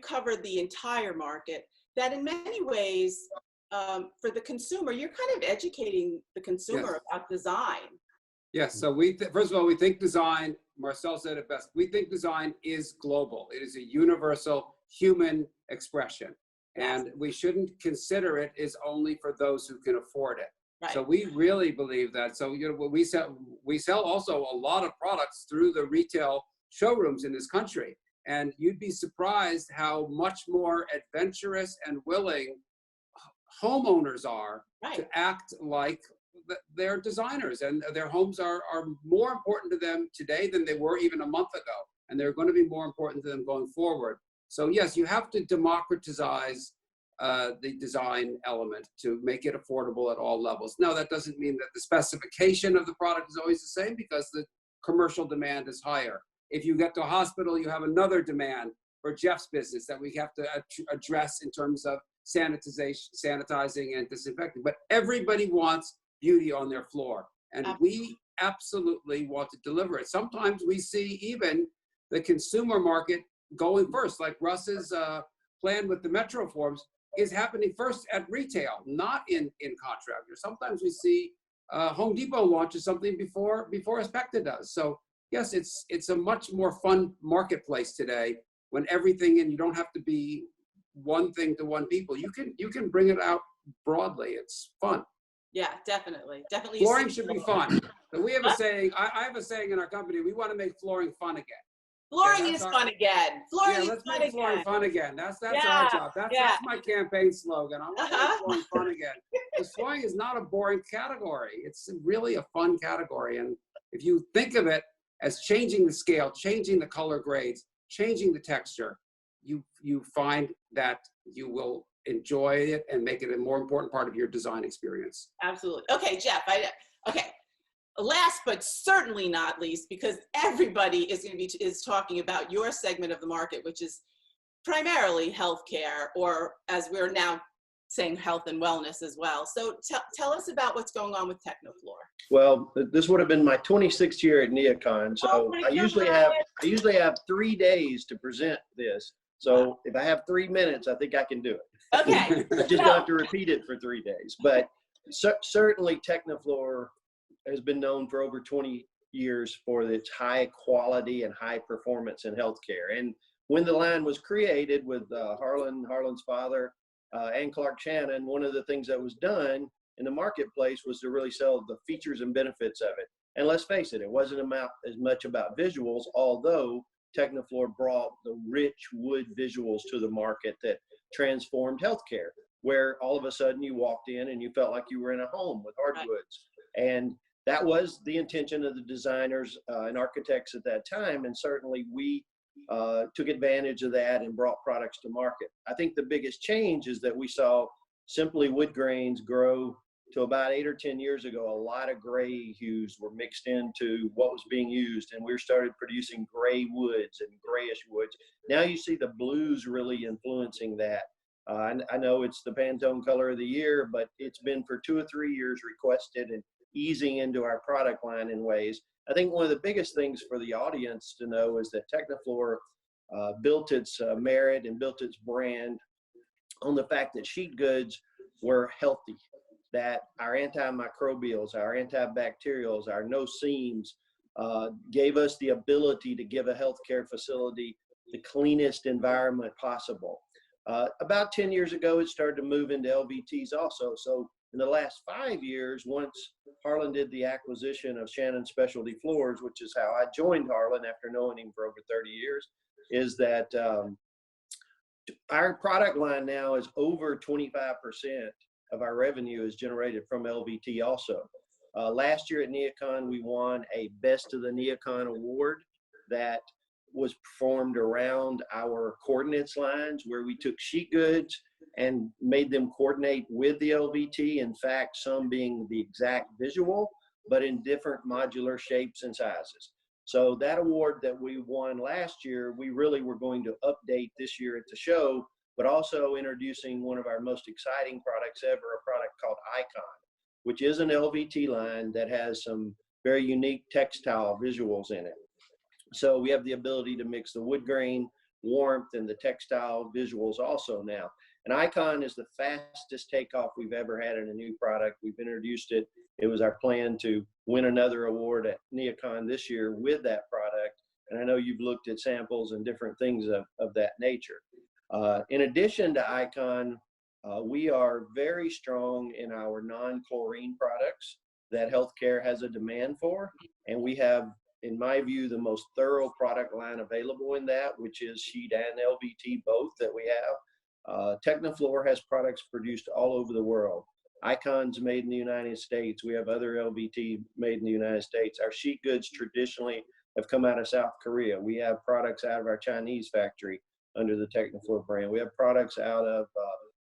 covered the entire market, that in many ways, for the consumer, you're kind of educating the consumer about design? Yes, so first of all, we think design, Marcel said it best, we think design is global. It is a universal human expression. And we shouldn't consider it as only for those who can afford it. Right. So we really believe that. So we sell also a lot of products through the retail showrooms in this country. And you'd be surprised how much more adventurous and willing homeowners are to act like they're designers, and their homes are more important to them today than they were even a month ago. And they're going to be more important to them going forward. So yes, you have to democratize the design element to make it affordable at all levels. Now, that doesn't mean that the specification of the product is always the same, because the commercial demand is higher. If you get to a hospital, you have another demand for Jeff's business that we have to address in terms of sanitizing and disinfecting. But everybody wants beauty on their floor, and we absolutely want to deliver it. Sometimes we see even the consumer market going first, like Russ's plan with the Metro forms is happening first at retail, not in contractors. Sometimes we see Home Depot launches something before Aspecta does. So yes, it's a much more fun marketplace today when everything, and you don't have to be one thing to one people. You can bring it out broadly. It's fun. Yeah, definitely. Flooring should be fun. So we have a saying, I have a saying in our company, we want to make flooring fun again. Flooring is fun again. Let's make flooring fun again. That's our job. That's my campaign slogan. I want to make flooring fun again. Because flooring is not a boring category. It's really a fun category. And if you think of it as changing the scale, changing the color grades, changing the texture, you find that you will enjoy it and make it a more important part of your design experience. Absolutely. Okay, Jeff. Okay. Last but certainly not least, because everybody is talking about your segment of the market, which is primarily healthcare, or as we're now saying, health and wellness as well. So tell us about what's going on with Technofloor. Well, this would have been my 26th year at Neocon, so I usually have 3 days to present this. So if I have 3 minutes, I think I can do it. Okay. I just don't have to repeat it for 3 days. But certainly Technofloor has been known for over 20 years for its high quality and high performance in healthcare. And when the line was created with Harlan's father, and Clark Shannon, one of the things that was done in the marketplace was to really sell the features and benefits of it. And let's face it, it wasn't as much about visuals, although Technofloor brought the rich wood visuals to the market that transformed healthcare, where all of a sudden you walked in and you felt like you were in a home with hardwoods. And that was the intention of the designers and architects at that time. And certainly we took advantage of that and brought products to market. I think the biggest change is that we saw simply wood grains grow to about 8 or 10 years ago. A lot of gray hues were mixed into what was being used, and we started producing gray woods and grayish woods. Now you see the blues really influencing that. I know it's the Pantone color of the year, but it's been for 2 or 3 years requested and easing into our product line in ways. I think one of the biggest things for the audience to know is that Technofloor built its merit and built its brand on the fact that sheet goods were healthy, that our antimicrobials, our antibacterials, our no seams gave us the ability to give a healthcare facility the cleanest environment possible. About 10 years ago, it started to move into LVTs also. So in the last 5 years, once Harlan did the acquisition of Shannon Specialty Floors, which is how I joined Harlan after knowing him for over 30 years, is that our product line now is over 25% of our revenue is generated from LVT also. Last year at Neocon, we won a Best of the Neocon award that was performed around our coordinates lines, where we took sheet goods and made them coordinate with the LVT. In fact, some being the exact visual, but in different modular shapes and sizes. So that award that we won last year, we really were going to update this year at the show, but also introducing one of our most exciting products ever, a product called Icon, which is an LVT line that has some very unique textile visuals in it. So we have the ability to mix the wood grain, warmth, and the textile visuals also now. And Icon is the fastest takeoff we've ever had in a new product. We've introduced it. It was our plan to win another award at NeoCon this year with that product. And I know you've looked at samples and different things of that nature. In addition to Icon, we are very strong in our non-chlorine products that healthcare has a demand for. And we have, in my view, the most thorough product line available in that, which is sheet and LVT both that we have. Technoflor has products produced all over the world. Icon's made in the United States. We have other LVT made in the United States. Our sheet goods traditionally have come out of South Korea. We have products out of our Chinese factory under the Technoflor brand. We have products out of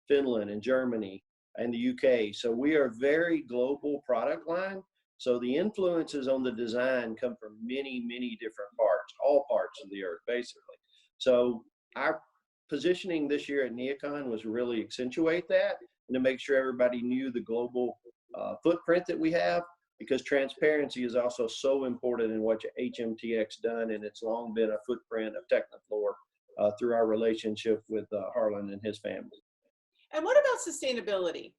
Finland and Germany and the UK. So we are a very global product line. So the influences on the design come from many, many different parts, all parts of the earth, basically. So our positioning this year at NeoCon was really accentuate that and to make sure everybody knew the global footprint that we have, because transparency is also so important in what HMTX done, and it's long been a footprint of Technoflor through our relationship with Harlan and his family. And what about sustainability?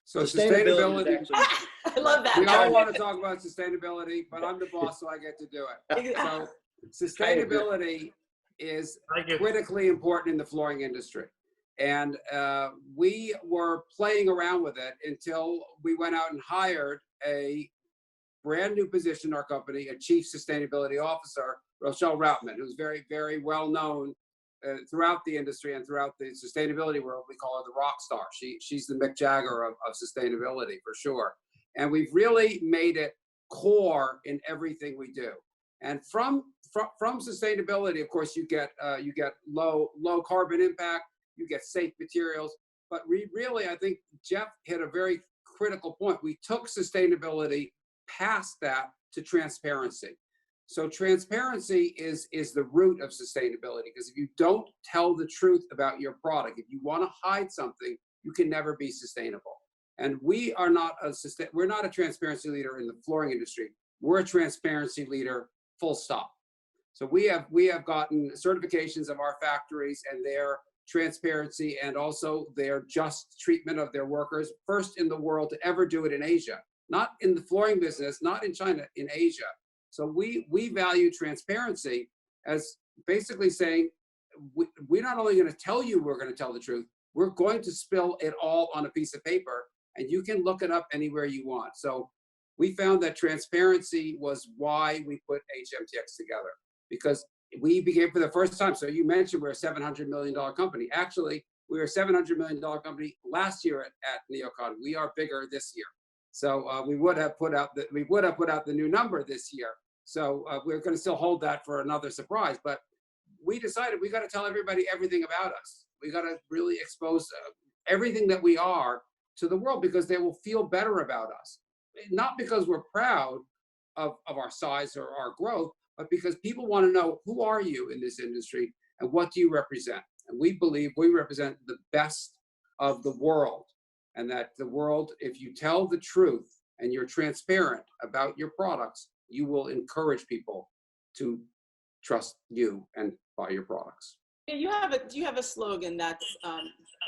So sustainability. I love that. We all want to talk about sustainability, but I'm the boss, so I get to do it. So sustainability is critically important in the flooring industry. And we were playing around with it until we went out and hired a brand new position in our company, a chief sustainability officer, Russel Rogg, who's very, very well known throughout the industry and throughout the sustainability world. We call her the rock star. She's the Mick Jagger of sustainability for sure. And we've really made it core in everything we do. And from sustainability, of course, you get low carbon impact, you get safe materials. But really, I think Jeff hit a very critical point. We took sustainability past that to transparency. So transparency is the root of sustainability, because if you don't tell the truth about your product, if you want to hide something, you can never be sustainable. And we are not we're not a transparency leader in the flooring industry. We're a transparency leader, full stop. So we have gotten certifications of our factories and their transparency and also their just treatment of their workers, first in the world to ever do it in Asia, not in the flooring business, not in China, in Asia. So we value transparency as basically saying, we're not only going to tell you we're going to tell the truth, we're going to spill it all on a piece of paper, and you can look it up anywhere you want. So we found that transparency was why we put HMTX together, because we became, for the first time, so you mentioned we're a $700 million company. Actually, we were a $700 million company last year at NeoCon. We are bigger this year. So we would have put out the new number this year. So we're going to still hold that for another surprise. But we decided we got to tell everybody everything about us. We got to really expose everything that we are to the world, because they will feel better about us. Not because we're proud of our size or our growth, but because people want to know, who are you in this industry and what do you represent? And we believe we represent the best of the world. And that the world, if you tell the truth and you're transparent about your products, you will encourage people to trust you and buy your products. Do you have a slogan that's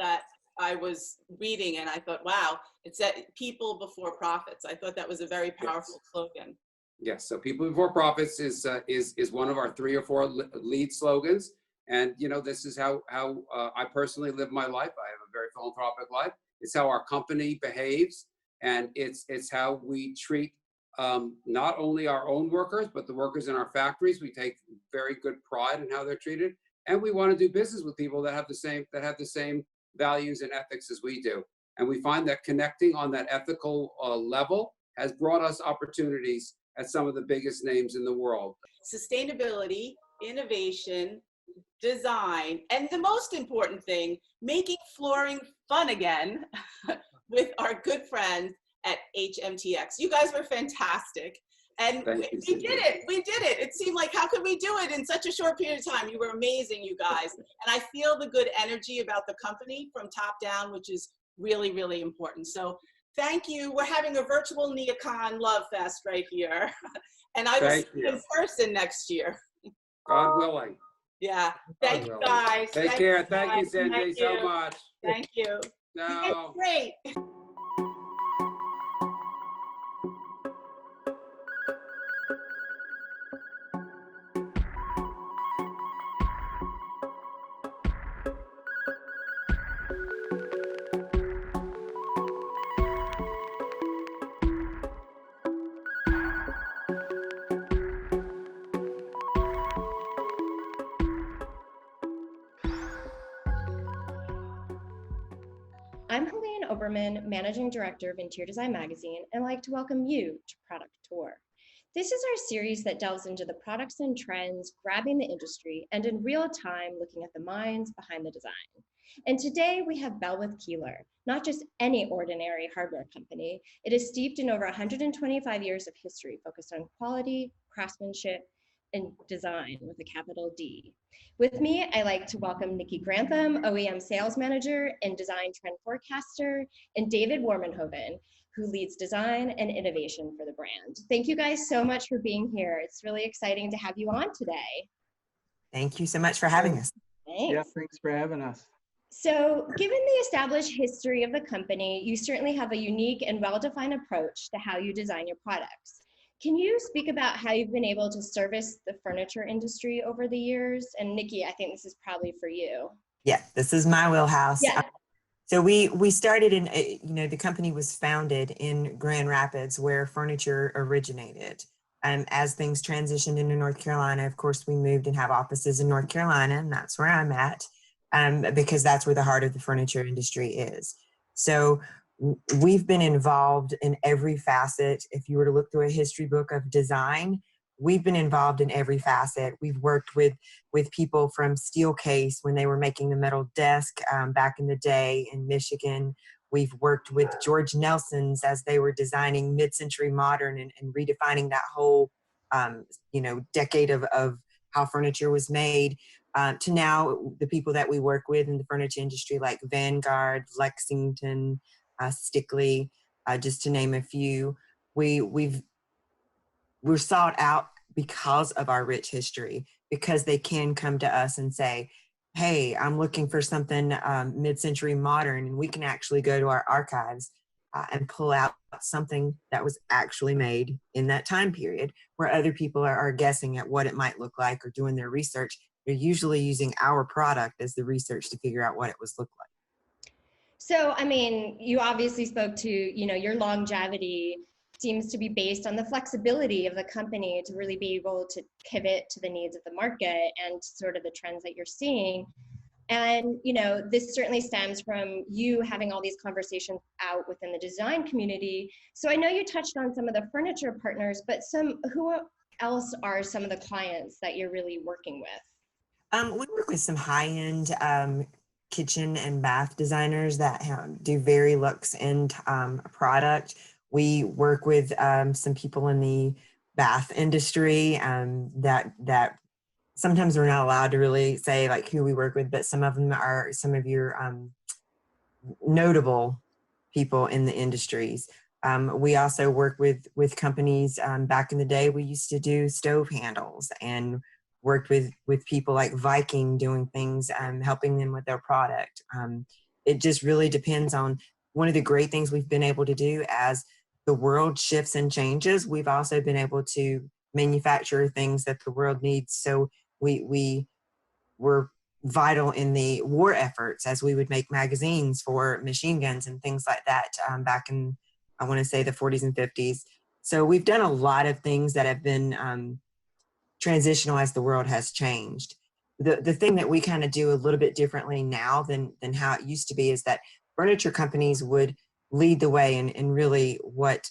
that I was reading and I thought, wow, it's that people before profits. I thought that was a very powerful slogan. Yes, so people before profits is one of our 3 or 4 lead slogans. And you know, this is how I personally live my life. I have a very philanthropic life. It's how our company behaves, and it's how we treat not only our own workers, but the workers in our factories. We take very good pride in how they're treated, and we want to do business with people that have the same values and ethics as we do. And we find that connecting on that ethical level has brought us opportunities at some of the biggest names in the world. Sustainability innovation, design, and the most important thing, making flooring fun again with our good friends at HMTX. You guys were fantastic. And we did it. We did it. It seemed like, how could we do it in such a short period of time? You were amazing, you guys. And I feel the good energy about the company from top down, which is really, really important. So thank you. We're having a virtual NeoCon Love Fest right here. And I will see you in person next year. God willing. Yeah. Thank you, guys. Take care. Thank you, Cindy, Thank so you. much. Thank you. No. Great. I'm Helene Oberman, Managing Director of Interior Design Magazine, and I'd like to welcome you to Product Tour. This is our series that delves into the products and trends, grabbing the industry, and in real time, looking at the minds behind the design. And today we have Belwith Keeler, not just any ordinary hardware company. It is steeped in over 125 years of history focused on quality, craftsmanship, and design with a capital D. With me, I like to welcome Nikki Grantham, OEM Sales Manager and Design Trend Forecaster, and David Warmenhoven, who leads design and innovation for the brand. Thank you guys so much for being here. It's really exciting to have you on today. Thank you so much for having us. Thanks. Yeah, thanks for having us. So, given the established history of the company, you certainly have a unique and well-defined approach to how you design your products. Can you speak about how you've been able to service the furniture industry over the years? And Nikki, I think this is probably for you. Yeah, this is my wheelhouse. Yeah. So we started in, the company was founded in Grand Rapids where furniture originated. As things transitioned into North Carolina, of course, we moved and have offices in North Carolina, and that's where I'm at, because that's where the heart of the furniture industry is. So we've been involved in every facet. If you were to look through a history book of design, we've been involved in every facet. We've worked with people from Steelcase when they were making the metal desk back in the day in Michigan. We've worked with George Nelson's as they were designing mid-century modern and redefining that whole, decade of how furniture was made. To now, the people that we work with in the furniture industry, like Vanguard, Lexington, Stickley, just to name a few. We're sought out because of our rich history, because they can come to us and say, hey, I'm looking for something mid-century modern, and we can actually go to our archives and pull out something that was actually made in that time period, where other people are guessing at what it might look like or doing their research. They're usually using our product as the research to figure out what it was look like. So, I mean, you obviously spoke to, your longevity seems to be based on the flexibility of the company to really be able to pivot to the needs of the market and sort of the trends that you're seeing. And, this certainly stems from you having all these conversations out within the design community. So I know you touched on some of the furniture partners, but who else are some of the clients that you're really working with? We work with some high-end kitchen and bath designers that do very luxe-end product. We work with some people in the bath industry that sometimes we're not allowed to really say like who we work with, but some of them are some of your notable people in the industries. We also work with companies. Back in the day, we used to do stove handles and worked with people like Viking doing things, helping them with their product. It just really depends on, one of the great things we've been able to do as the world shifts and changes, we've also been able to manufacture things that the world needs. So we were vital in the war efforts as we would make magazines for machine guns and things like that back in, I want to say, the 40s and 50s. So we've done a lot of things that have been transitional as the world has changed. The thing that we kind of do a little bit differently now than how it used to be is that furniture companies would lead the way in really what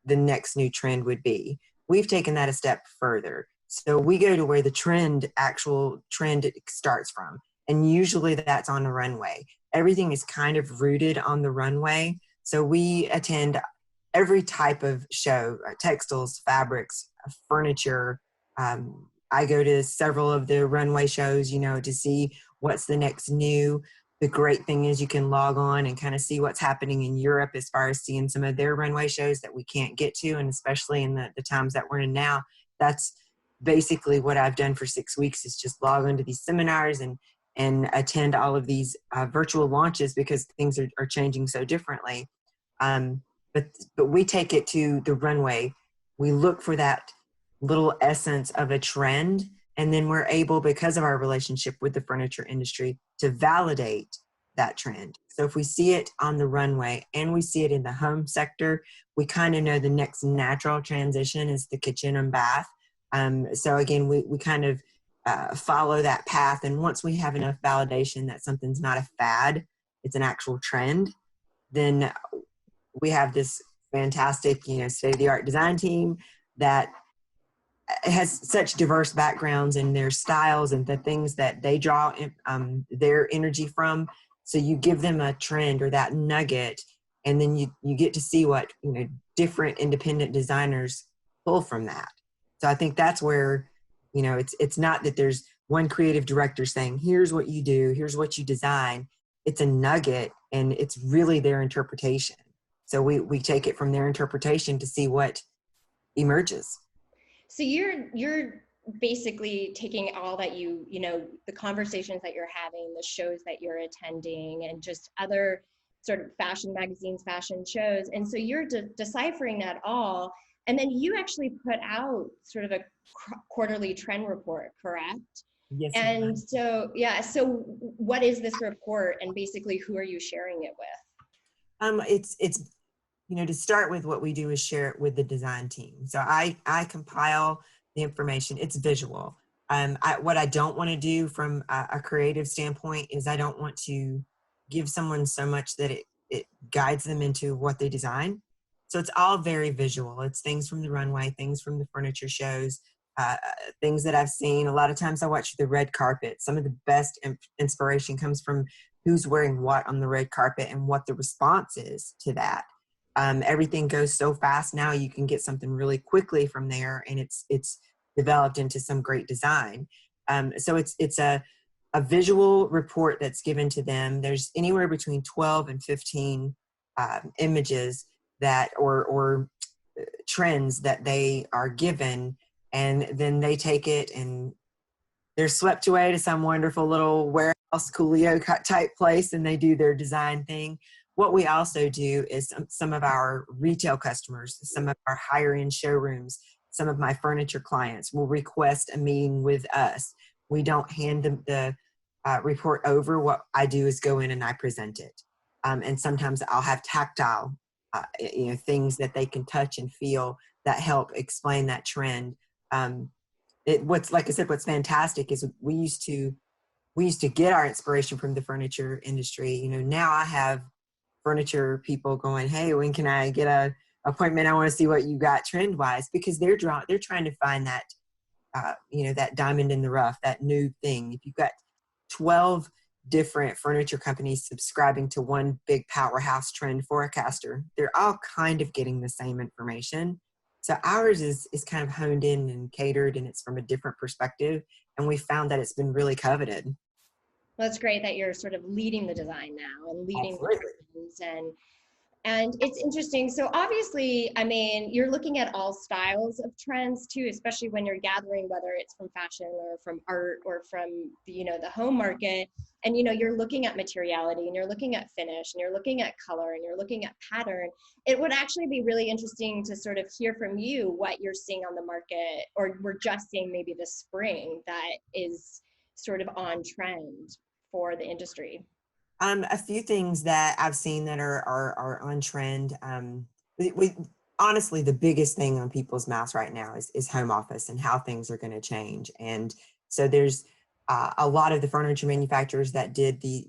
the next new trend would be. We've taken that a step further. So we go to where the actual trend starts from. And usually that's on a runway. Everything is kind of rooted on the runway. So we attend every type of show, textiles, fabrics, furniture. I go to several of the runway shows, to see what's the next new. The great thing is you can log on and kind of see what's happening in Europe as far as seeing some of their runway shows that we can't get to. And especially in the times that we're in now, that's basically what I've done for 6 weeks, is just log into these seminars and attend all of these virtual launches, because things are changing so differently. But we take it to the runway. We look for that little essence of a trend, and then we're able, because of our relationship with the furniture industry, to validate that trend. So if we see it on the runway and we see it in the home sector, we kind of know the next natural transition is the kitchen and bath. So again, we kind of follow that path. And once we have enough validation that something's not a fad, it's an actual trend, then we have this fantastic, state-of-the-art design team that has such diverse backgrounds in their styles and the things that they draw their energy from. So you give them a trend or that nugget, and then you get to see what different independent designers pull from that. So I think that's where it's not that there's one creative director saying, here's what you do, here's what you design. It's a nugget, and it's really their interpretation. So we take it from their interpretation to see what emerges. So you're basically taking all that the conversations that you're having, the shows that you're attending, and just other sort of fashion magazines, fashion shows. And so you're deciphering that all. And then you actually put out sort of a quarterly trend report, correct? Yes. And so what is this report, and basically who are you sharing it with? It's to start with, what we do is share it with the design team. So I compile the information. It's visual. What I don't want to do from a creative standpoint is I don't want to give someone so much that it guides them into what they design. So it's all very visual. It's things from the runway, things from the furniture shows, things that I've seen. A lot of times I watch the red carpet. Some of the best inspiration comes from who's wearing what on the red carpet and what the response is to that. Everything goes so fast now, you can get something really quickly from there, and it's developed into some great design. So it's a visual report that's given to them. There's anywhere between 12 and 15 images that or trends that they are given, and then they take it and they're swept away to some wonderful little warehouse Coolio type place, and they do their design thing. What we also do is some of our retail customers, some of our higher end showrooms, some of my furniture clients will request a meeting with us. We don't hand them the report over. What I do is go in and I present it. And sometimes I'll have tactile, things that they can touch and feel that help explain that trend. What's fantastic is we used to get our inspiration from the furniture industry. Now I have furniture people going, hey, when can I get a appointment? I want to see what you got trend wise, because they're trying to find that, that diamond in the rough, that new thing. If you've got 12 different furniture companies subscribing to one big powerhouse trend forecaster, they're all kind of getting the same information. So ours is kind of honed in and catered, and it's from a different perspective. And we found that it's been really coveted. Well, it's great that you're sort of leading the design now and leading Absolutely. the trends, and it's interesting. So obviously, you're looking at all styles of trends too, especially when you're gathering, whether it's from fashion or from art or from the home market. And you're looking at materiality, and you're looking at finish, and you're looking at color, and you're looking at pattern. It would actually be really interesting to sort of hear from you what you're seeing on the market, or we're just seeing maybe this spring that is sort of on trend for the industry. A few things that I've seen that are on trend. We honestly, the biggest thing on people's mouths right now is home office and how things are going to change. And so there's a lot of the furniture manufacturers that did the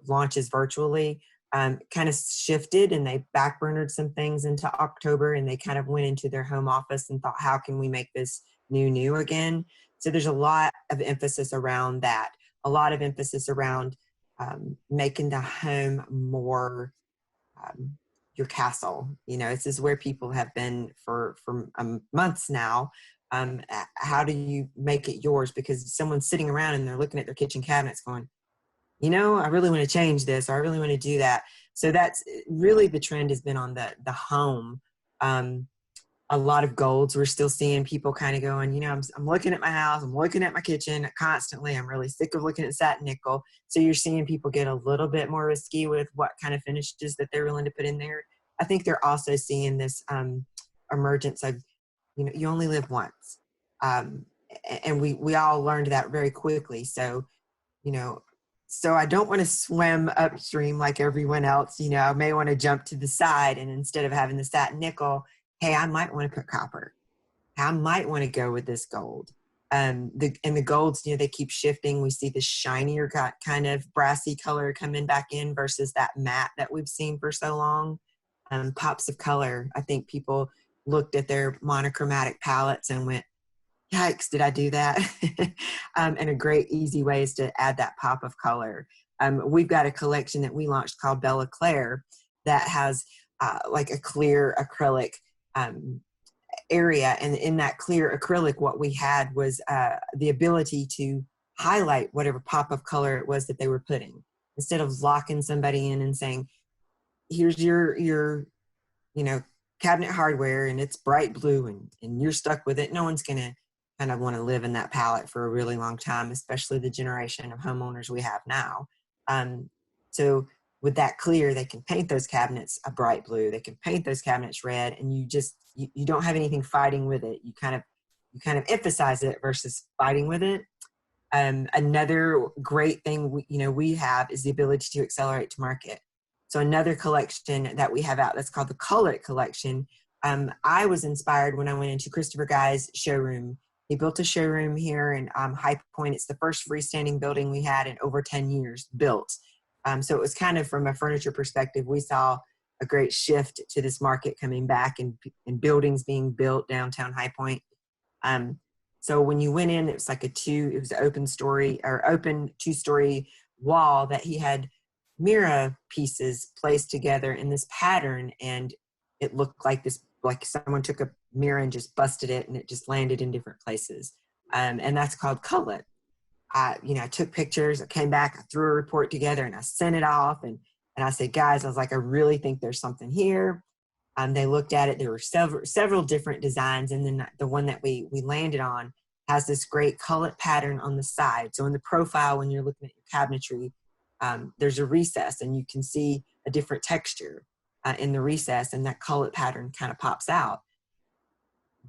launches virtually kind of shifted, and they backburnered some things into October, and they kind of went into their home office and thought, how can we make this new again. So there's a lot of emphasis around that, a lot of emphasis around making the home more your castle. You know, this is where people have been for months now. How do you make it yours? Because someone's sitting around and they're looking at their kitchen cabinets going, you know, I really want to change this, or I really want to do that. So that's really the trend has been on the home. A lot of golds. We're still seeing people kind of going, you know, I'm looking at my house, I'm looking at my kitchen constantly. I'm really sick of looking at satin nickel. So you're seeing people get a little bit more risky with what kind of finishes that they're willing to put in there. I think they're also seeing this emergence of, you know, you only live once. And we all learned that very quickly. So, you know, so I don't want to swim upstream like everyone else. You know, I may want to jump to the side, and instead of having the satin nickel, hey, I might want to put copper. I might want to go with this gold. And the golds, you know, they keep shifting. We see the shinier kind of brassy color coming back in versus that matte that we've seen for so long. Pops of color. I think people looked at their monochromatic palettes and went, yikes, did I do that? And a great easy way is to add that pop of color. We've got a collection that we launched called Bella Claire that has like a clear acrylic area. And in that clear acrylic, what we had was the ability to highlight whatever pop of color it was that they were putting. Instead of locking somebody in and saying, here's your you know, cabinet hardware and it's bright blue and you're stuck with it. No one's going to kind of want to live in that palette for a really long time, especially the generation of homeowners we have now. So with that clear, they can paint those cabinets a bright blue. They can paint those cabinets red, and you don't have anything fighting with it. You kind of emphasize it versus fighting with it. Another great thing we have is the ability to accelerate to market. So another collection that we have out that's called the Call It collection. I was inspired when I went into Christopher Guy's showroom. He built a showroom here in High Point. It's the first freestanding building we had in over 10 years built. So it was kind of from a furniture perspective, we saw a great shift to this market coming back and buildings being built downtown High Point. So when you went in, it was like it was an open two-story wall that he had mirror pieces placed together in this pattern, and it looked like this, like someone took a mirror and just busted it and it just landed in different places. And that's called Call It. I took pictures, I came back, I threw a report together and I sent it off and I said, guys, I was like, I really think there's something here. They looked at it, there were several different designs, and then the one that we landed on has this great Call It pattern on the side. So in the profile, when you're looking at your cabinetry, there's a recess and you can see a different texture in the recess, and that Call It pattern kind of pops out.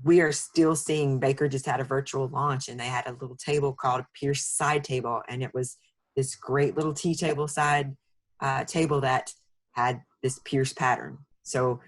We are still seeing, Baker just had a virtual launch and they had a little table called a Pierce side table, and it was this great little tea table side table that had this Pierce pattern. So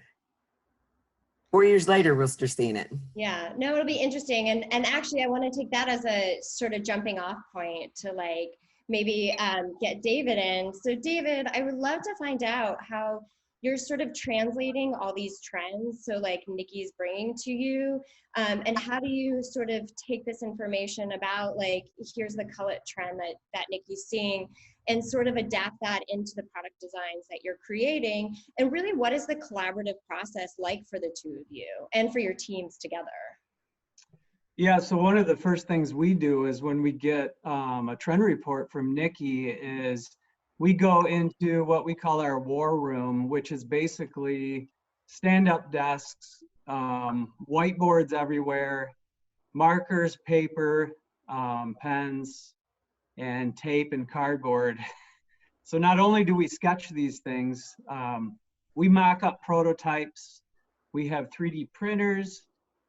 4 years later, we're still seeing it. Yeah, no, it'll be interesting. And actually I want to take that as a sort of jumping off point to like maybe get David in. So David, I would love to find out how you're sort of translating all these trends. So like Nikki's bringing to you, and how do you sort of take this information about like, here's the Call It trend that Nikki's seeing, and sort of adapt that into the product designs that you're creating? And really, what is the collaborative process like for the two of you and for your teams together? Yeah, so one of the first things we do is when we get a trend report from Nikki is we go into what we call our war room, which is basically stand-up desks, whiteboards everywhere, markers, paper, pens, and tape and cardboard. So not only do we sketch these things, we mock up prototypes, we have 3D printers,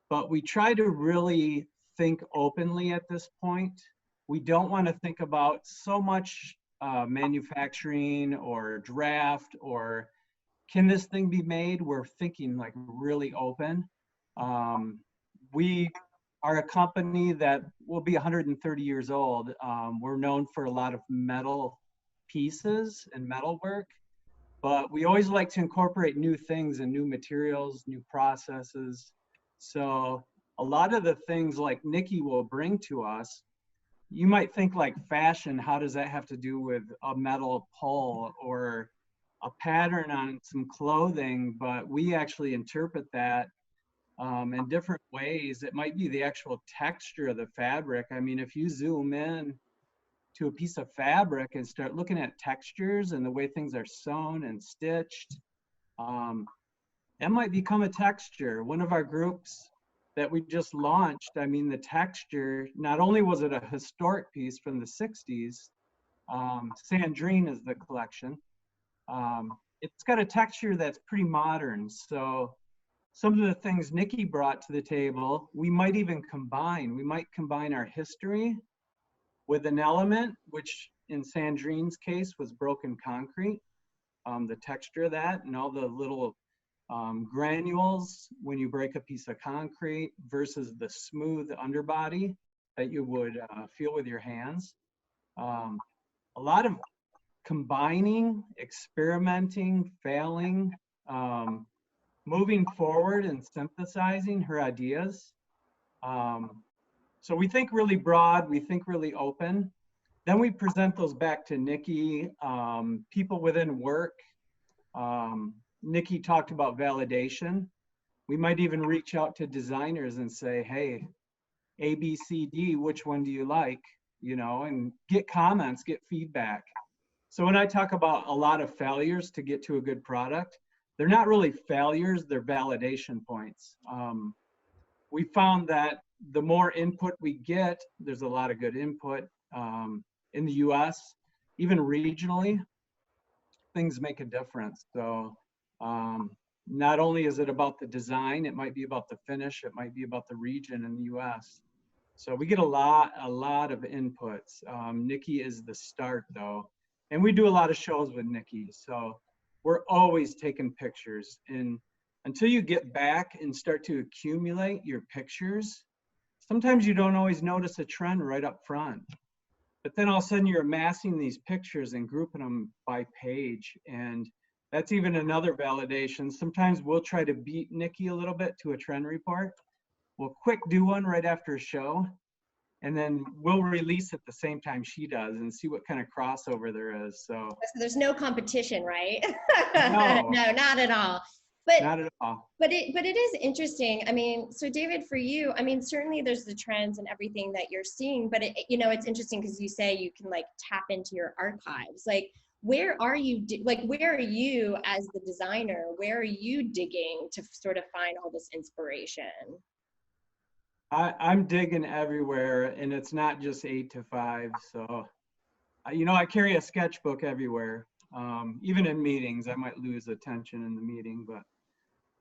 but we try to really think openly at this point. We don't want to think about so much manufacturing or draft or can this thing be made? We're thinking like really open. We are a company that will be 130 years old. We're known for a lot of metal pieces and metal work, but we always like to incorporate new things and new materials, new processes. So a lot of the things like Nikki will bring to us, you might think like fashion, how does that have to do with a metal pole or a pattern on some clothing? But we actually interpret that in different ways. It might be the actual texture of the fabric. I mean, if you zoom in to a piece of fabric and start looking at textures and the way things are sewn and stitched, that might become a texture. One of our groups that we just launched, I mean, the texture, not only was it a historic piece from the 60s, Sandrine is the collection, it's got a texture that's pretty modern. So some of the things Nikki brought to the table, we might even combine. We might combine our history with an element, which in Sandrine's case was broken concrete, the texture of that and all the little granules when you break a piece of concrete versus the smooth underbody that you would feel with your hands. A lot of combining, experimenting, failing, moving forward and synthesizing her ideas. So we think really broad, we think really open. Then we present those back to Nikki, people within work. Nikki talked about validation. We might even reach out to designers and say, hey, A, B, C, D, which one do you like? You know, and get comments, get feedback. So when I talk about a lot of failures to get to a good product, they're not really failures, they're validation points. We found that the more input we get, there's a lot of good input in the US, even regionally, things make a difference. So not only is it about the design, it might be about the finish, it might be about the region in the US. So we get a lot of inputs. Nikki is the start though. And we do a lot of shows with Nikki. So we're always taking pictures. And until you get back and start to accumulate your pictures, sometimes you don't always notice a trend right up front. But then all of a sudden you're amassing these pictures and grouping them by page. And that's even another validation. Sometimes we'll try to beat Nikki a little bit to a trend report. We'll quick do one right after a show. And then we'll release at the same time she does and see what kind of crossover there is. So there's no competition, right? No. No, not at all. But not at all. But it is interesting. I mean, so David, for you, I mean, certainly there's the trends and everything that you're seeing, but you know, it's interesting because you say you can like tap into your archives. Like, where are you, where are you as the designer? Where are you digging to sort of find all this inspiration? I'm digging everywhere, and it's not just 8 to 5. So, you know, I carry a sketchbook everywhere. Even in meetings, I might lose attention in the meeting, but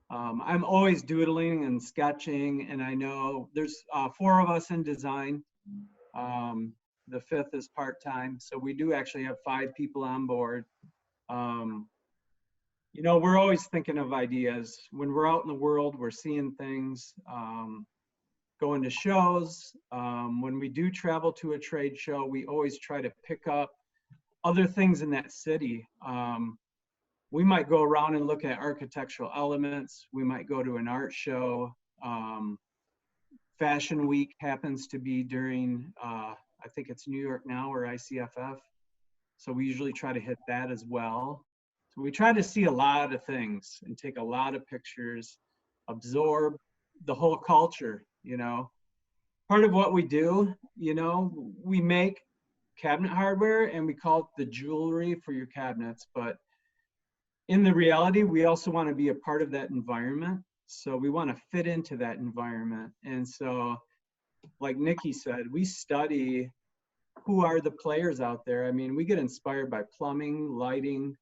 I'm always doodling and sketching. And I know there's 4 of us in design. The 5th is part-time. So we do actually have 5 people on board. You know, we're always thinking of ideas. When we're out in the world, we're seeing things. Going to shows. When we do travel to a trade show, we always try to pick up other things in that city. We might go around and look at architectural elements. We might go to an art show. Fashion Week happens to be during, I think it's New York Now or ICFF. So we usually try to hit that as well. So we try to see a lot of things and take a lot of pictures, absorb the whole culture. You know, part of what we do, you know, we make cabinet hardware and we call it the jewelry for your cabinets. But in the reality, we also want to be a part of that environment. So we want to fit into that environment. And so, like Nikki said, we study who are the players out there. I mean, we get inspired by plumbing, lighting.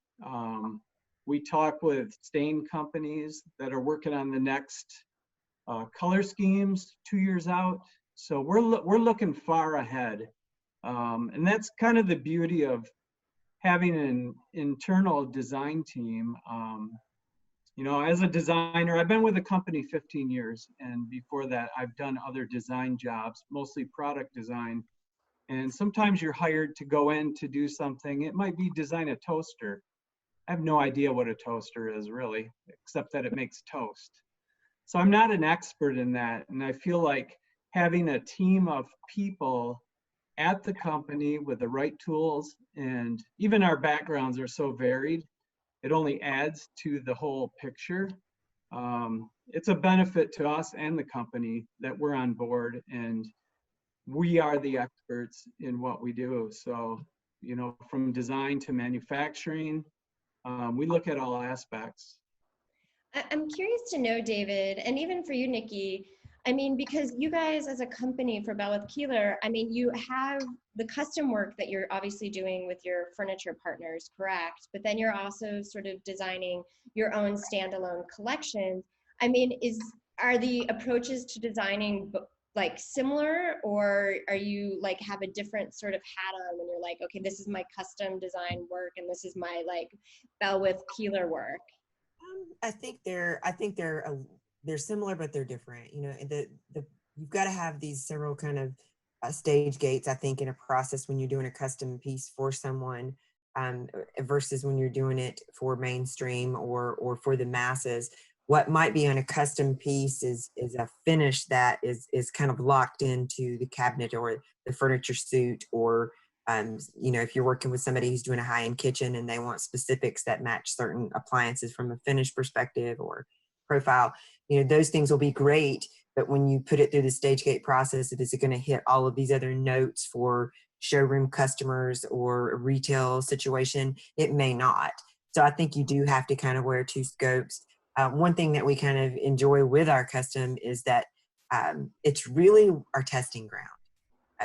We talk with stain companies that are working on the next color schemes 2 years out. So we're looking far ahead. And that's kind of the beauty of having an internal design team. You know, as a designer, I've been with the company 15 years. And before that, I've done other design jobs, mostly product design. And sometimes you're hired to go in to do something. It might be design a toaster. I have no idea what a toaster is really, except that it makes toast. So I'm not an expert in that. And I feel like having a team of people at the company with the right tools, and even our backgrounds are so varied, it only adds to the whole picture. It's a benefit to us and the company that we're on board and we are the experts in what we do. So, you know, from design to manufacturing, we look at all aspects. I'm curious to know, David, and even for you, Nikki, I mean, because you guys as a company for Belwith Keeler, I mean, you have the custom work that you're obviously doing with your furniture partners, correct? But then you're also sort of designing your own standalone collections. I mean, are the approaches to designing like similar, or are you like have a different sort of hat on when you're like, okay, this is my custom design work and this is my like Belwith Keeler work? I think they're similar, but they're different. You know, you've got to have these several kind of stage gates, I think, in a process when you're doing a custom piece for someone versus when you're doing it for mainstream or for the masses. What might be on a custom piece is a finish that is kind of locked into the cabinet or the furniture suite, or you know, if you're working with somebody who's doing a high-end kitchen and they want specifics that match certain appliances from a finish perspective or profile, you know, those things will be great. But when you put it through the stage gate process, is it going to hit all of these other notes for showroom customers or a retail situation? It may not. So I think you do have to kind of wear two scopes. One thing that we kind of enjoy with our custom is that it's really our testing ground.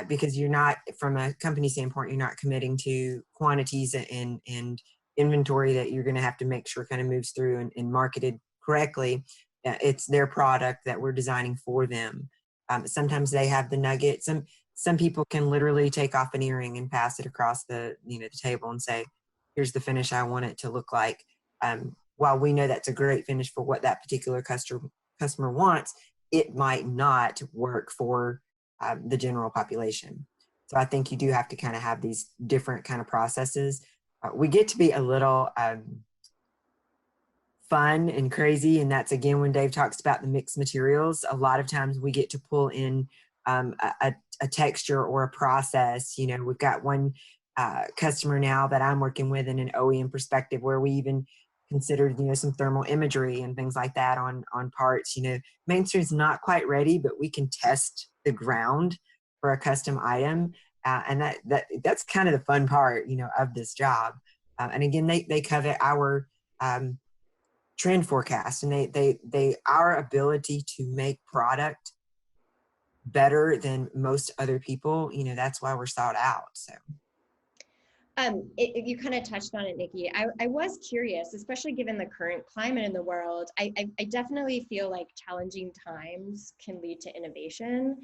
Because you're not, from a company standpoint, you're not committing to quantities and inventory that you're going to have to make sure kind of moves through and marketed correctly. It's their product that we're designing for them. Sometimes they have the nugget. Some people can literally take off an earring and pass it across the table and say, "Here's the finish I want it to look like." While we know that's a great finish for what that particular customer wants, it might not work for the general population. So I think you do have to kind of have these different kind of processes. We get to be a little fun and crazy, and that's again when Dave talks about the mixed materials. A lot of times we get to pull in a texture or a process. You know, we've got one customer now that I'm working with in an OEM perspective where we even considered, you know, some thermal imagery and things like that on parts. You know, mainstream's not quite ready, but we can test the ground for a custom item, and that's kind of the fun part, you know, of this job. And again, they covet our trend forecast, and they our ability to make product better than most other people. You know, that's why we're sought out. So. You kind of touched on it, Nikki. I was curious, especially given the current climate in the world. I definitely feel like challenging times can lead to innovation.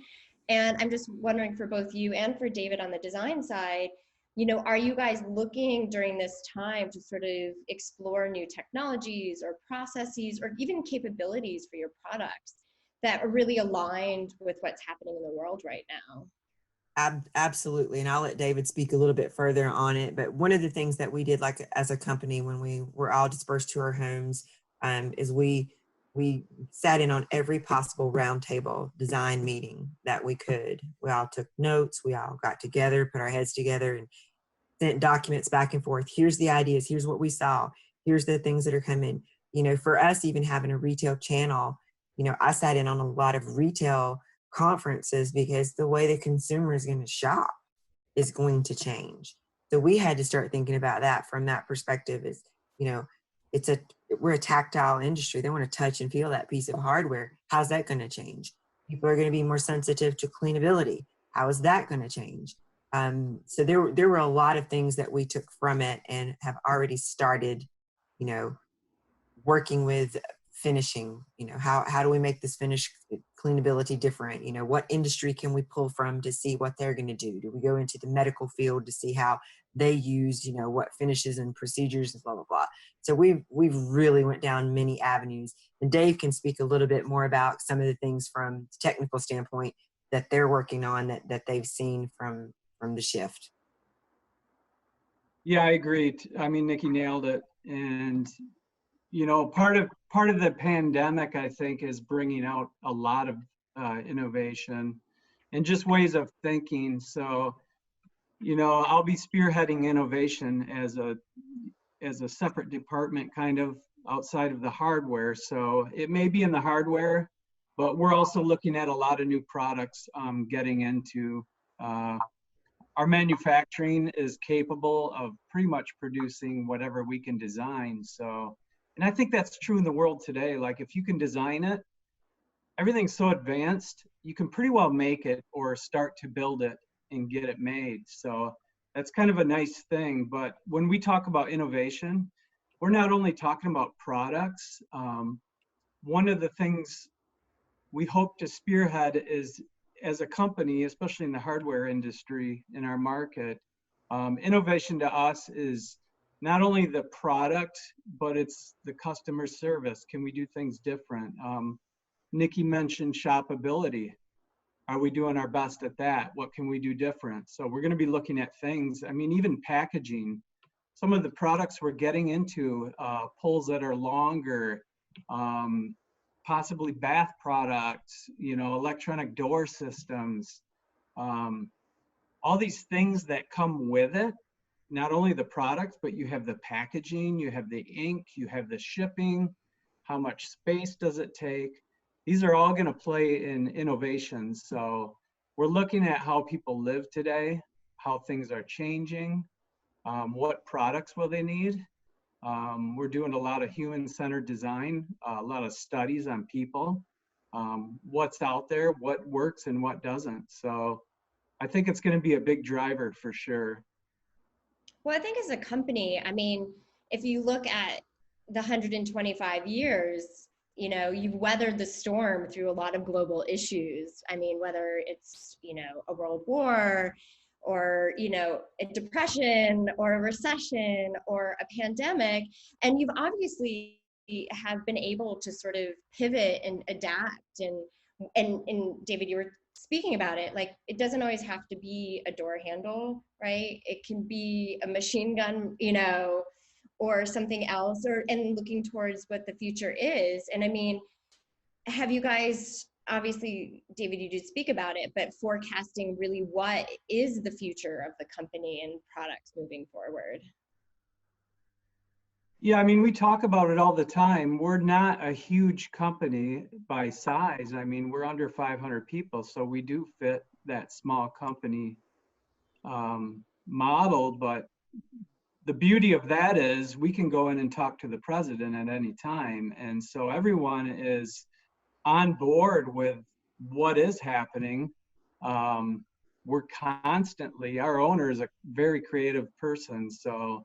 And I'm just wondering for both you and for David on the design side, you know, are you guys looking during this time to sort of explore new technologies or processes or even capabilities for your products that are really aligned with what's happening in the world right now? Absolutely. And I'll let David speak a little bit further on it. But one of the things that we did, like as a company, when we were all dispersed to our homes, is we sat in on every possible roundtable design meeting that we could. We all took notes. We all got together, put our heads together and sent documents back and forth. Here's the ideas. Here's what we saw. Here's the things that are coming. You know, for us, even having a retail channel, you know, I sat in on a lot of retail conferences because the way the consumer is going to shop is going to change. So we had to start thinking about that from that perspective. Is, you know, we're a tactile industry. They want to touch and feel that piece of hardware. How's that going to change? People are going to be more sensitive to cleanability. How is that going to change? So there were a lot of things that we took from it and have already started, you know, working with finishing. You know, how do we make this finish cleanability different? You know, what industry can we pull from to see what they're going to do? Do we go into the medical field to see how they use, you know, what finishes and procedures and blah, blah, blah. So we've really went down many avenues, and Dave can speak a little bit more about some of the things from the technical standpoint that they're working on that they've seen from the shift. Yeah, I agree. I mean, Nikki nailed it. And you know, part of the pandemic, I think, is bringing out a lot of innovation and just ways of thinking. So, you know, I'll be spearheading innovation as a separate department, kind of outside of the hardware. So it may be in the hardware, but we're also looking at a lot of new products getting into. Our manufacturing is capable of pretty much producing whatever we can design. So, and I think that's true in the world today. Like if you can design it, everything's so advanced, you can pretty well make it or start to build it and get it made. So that's kind of a nice thing. But when we talk about innovation, we're not only talking about products. One of the things we hope to spearhead is, as a company, especially in the hardware industry in our market, innovation to us is not only the product, but it's the customer service. Can we do things different? Nikki mentioned shopability. Are we doing our best at that? What can we do different? So we're going to be looking at things. I mean, even packaging. Some of the products we're getting into, pulls that are longer, possibly bath products, you know, electronic door systems, all these things that come with it. Not only the product, but you have the packaging, you have the ink, you have the shipping. How much space does it take? These are all going to play in innovation. So we're looking at how people live today, how things are changing, what products will they need. We're doing a lot of human-centered design, a lot of studies on people, what's out there, what works and what doesn't. So I think it's going to be a big driver for sure. Well, I think as a company, I mean, if you look at the 125 years, you know, you've weathered the storm through a lot of global issues. I mean, whether it's, you know, a world war or, you know, a depression or a recession or a pandemic, and you've obviously have been able to sort of pivot and adapt. And David, you were speaking about it, like it doesn't always have to be a door handle, right? It can be a machine gun, you know, or something else, and looking towards what the future is. And I mean, have you guys, obviously, David, you did speak about it, but forecasting really what is the future of the company and products moving forward? Yeah, I mean, we talk about it all the time. We're not a huge company by size. I mean, we're under 500 people, so we do fit that small company model. But the beauty of that is we can go in and talk to the president at any time. And so everyone is on board with what is happening. We're constantly, our owner is a very creative person, so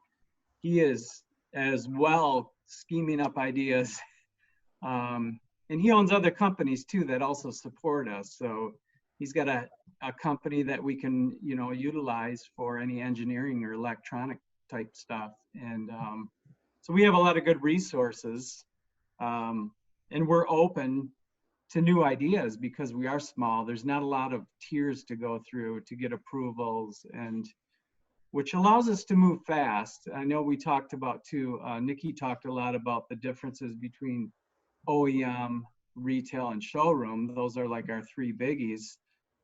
he is as well scheming up ideas. And he owns other companies too that also support us. So he's got a company that we can, you know, utilize for any engineering or electronic type stuff. And so we have a lot of good resources, and we're open to new ideas because we are small. There's not a lot of tiers to go through to get approvals, and which allows us to move fast. I know we talked about too, Nikki talked a lot about the differences between OEM, retail, and showroom. Those are like our three biggies.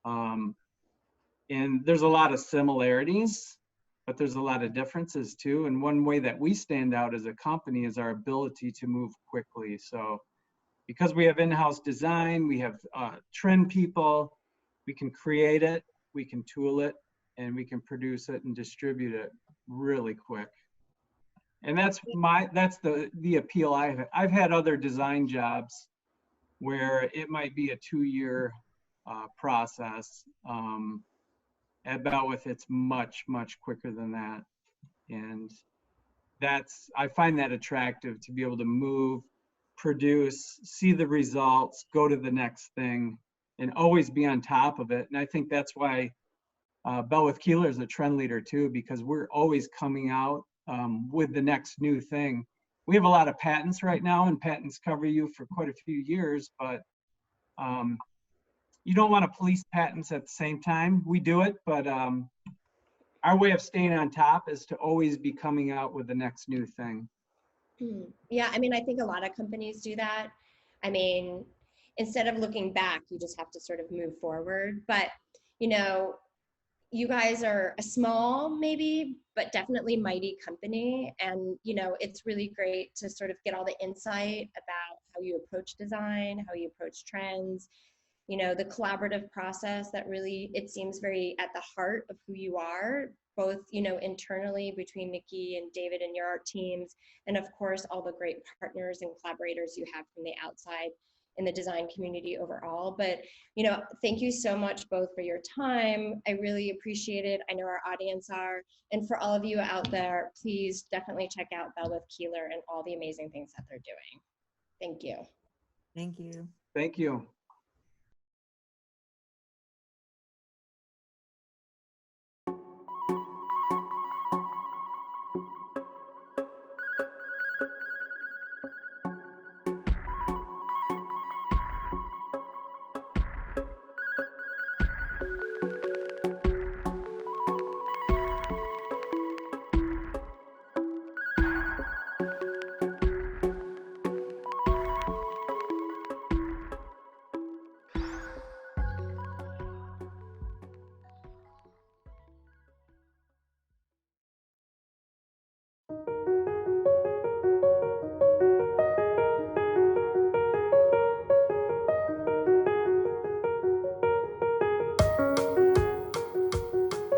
And there's a lot of similarities, but there's a lot of differences too. And one way that we stand out as a company is our ability to move quickly. So because we have in-house design, we have trend people, we can create it, we can tool it, and we can produce it and distribute it really quick. And that's the appeal I have. I've had other design jobs where it might be a 2-year process. At Belwith, it's much, much quicker than that. And I find that attractive to be able to move, produce, see the results, go to the next thing, and always be on top of it. And I think that's why Belwith Keeler is a trend leader too, because we're always coming out with the next new thing. We have a lot of patents right now, and patents cover you for quite a few years, but you don't want to police patents at the same time. We do it, but our way of staying on top is to always be coming out with the next new thing. Yeah, I mean, I think a lot of companies do that. I mean, instead of looking back, you just have to sort of move forward. But, you know, you guys are a small, maybe, but definitely mighty company. And, you know, it's really great to sort of get all the insight about how you approach design, how you approach trends, you know, the collaborative process that really, it seems very at the heart of who you are, both, you know, internally between Nikki and David and your art teams, and of course, all the great partners and collaborators you have from the outside in the design community overall. But, you know, thank you so much both for your time. I really appreciate it. I know our audience are. And for all of you out there, please definitely check out Belwith Keeler and all the amazing things that they're doing. Thank you. Thank you. Thank you.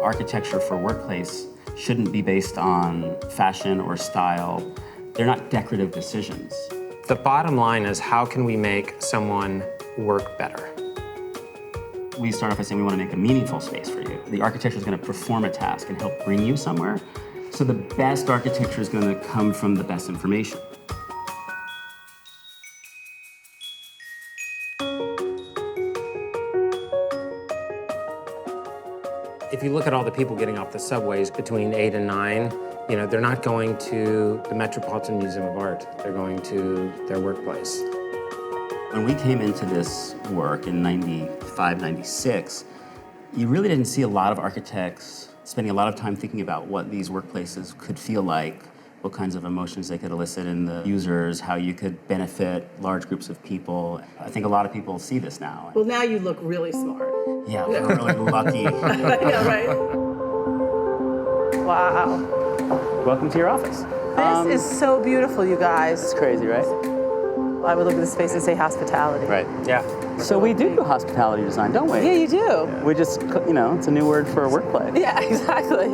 Architecture for workplace shouldn't be based on fashion or style. They're not decorative decisions. The bottom line is, how can we make someone work better? We start off by saying we want to make a meaningful space for you. The architecture is going to perform a task and help bring you somewhere. So the best architecture is going to come from the best information. If you look at all the people getting off the subways between 8 and 9, you know, they're not going to the Metropolitan Museum of Art. They're going to their workplace. When we came into this work in 95, 96, you really didn't see a lot of architects spending a lot of time thinking about what these workplaces could feel like, what kinds of emotions they could elicit in the users, how you could benefit large groups of people. I think a lot of people see this now. Well, now you look really smart. Yeah, we're really lucky. Yeah, right. Wow. Welcome to your office. This is so beautiful, you guys. It's crazy, right? I would look at this space and say hospitality. Right. Yeah. So we do hospitality design, don't we? Yeah, you do. We just, you know, it's a new word for a workplace. Yeah, exactly.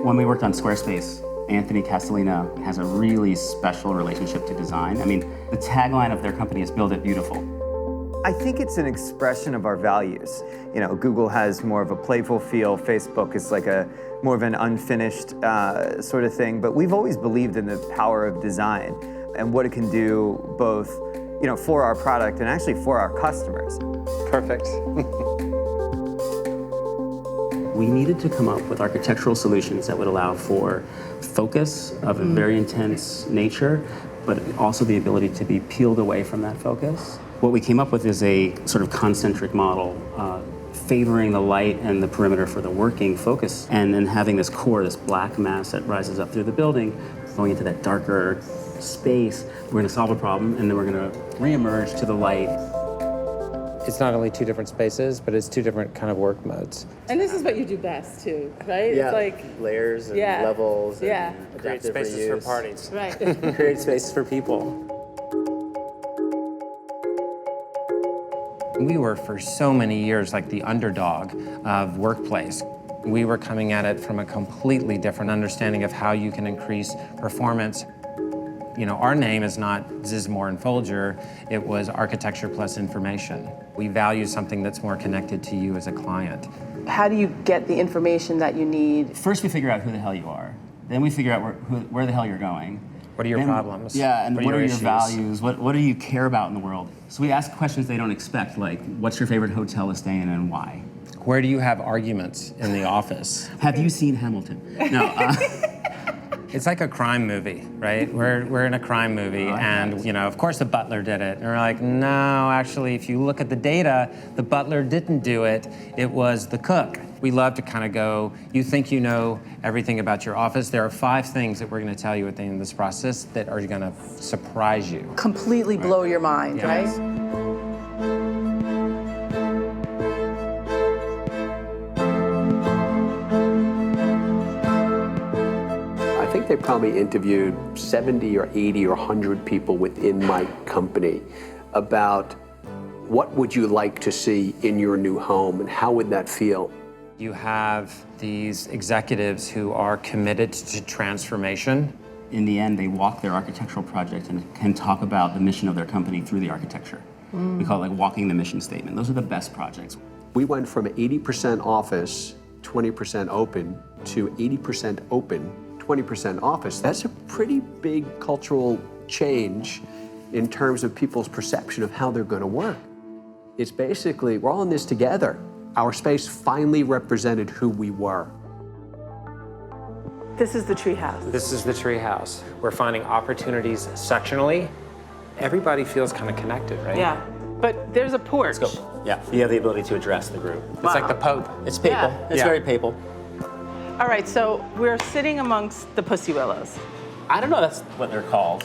When we worked on Squarespace, Anthony Castellino has a really special relationship to design. I mean, the tagline of their company is "Build It Beautiful." I think it's an expression of our values. You know, Google has more of a playful feel. Facebook is like a more of an unfinished sort of thing. But we've always believed in the power of design and what it can do both, you know, for our product and actually for our customers. Perfect. We needed to come up with architectural solutions that would allow for focus of a very intense nature, but also the ability to be peeled away from that focus. What we came up with is a sort of concentric model, favoring the light and the perimeter for the working focus, and then having this core, this black mass that rises up through the building, going into that darker space. We're going to solve a problem, and then we're going to reemerge to the light. It's not only two different spaces, but it's two different kind of work modes. And this is what you do best, too, right? Yeah, It's like layers and yeah. levels. Yeah. And Create adaptive spaces for reuse. parties. Right. Create spaces for people. We were for so many years like the underdog of workplace. We were coming at it from a completely different understanding of how you can increase performance. You know, our name is not Zizmor and Folger, it was architecture plus information. We value something that's more connected to you as a client. How do you get the information that you need? First, we figure out who the hell you are. Then we figure out where the hell you're going. What are your problems? Yeah, and what are your issues? values? What do you care about in the world? So we ask questions they don't expect, like, what's your favorite hotel to stay in and why? Where do you have arguments in the office? Have you seen Hamilton? No. It's like a crime movie, right? We're in a crime movie, and you know, of course the butler did it. And we're like, no, actually, if you look at the data, the butler didn't do it. It was the cook. We love to kind of go, you think you know everything about your office. There are 5 things that we're going to tell you at the end of this process that are going to surprise you. Completely blow your mind, Yes. right? I think they probably interviewed 70 or 80 or 100 people within my company about what would you like to see in your new home and how would that feel? You have these executives who are committed to transformation. In the end, they walk their architectural project and can talk about the mission of their company through the architecture. We call it like walking the mission statement. Those are the best projects. We went from 80% office, 20% open, to 80% open, 20% office. That's a pretty big cultural change in terms of people's perception of how they're going to work. It's basically, we're all in this together. Our space finally represented who we were. This is the tree house. This is the tree house. We're finding opportunities sectionally. Everybody feels kind of connected, right? Yeah, but there's a porch. Let's go. Yeah, you have the ability to address the group. It's like the Pope. It's papal. Yeah. It's very papal. All right, so we're sitting amongst the pussy willows. I don't know that's what they're called.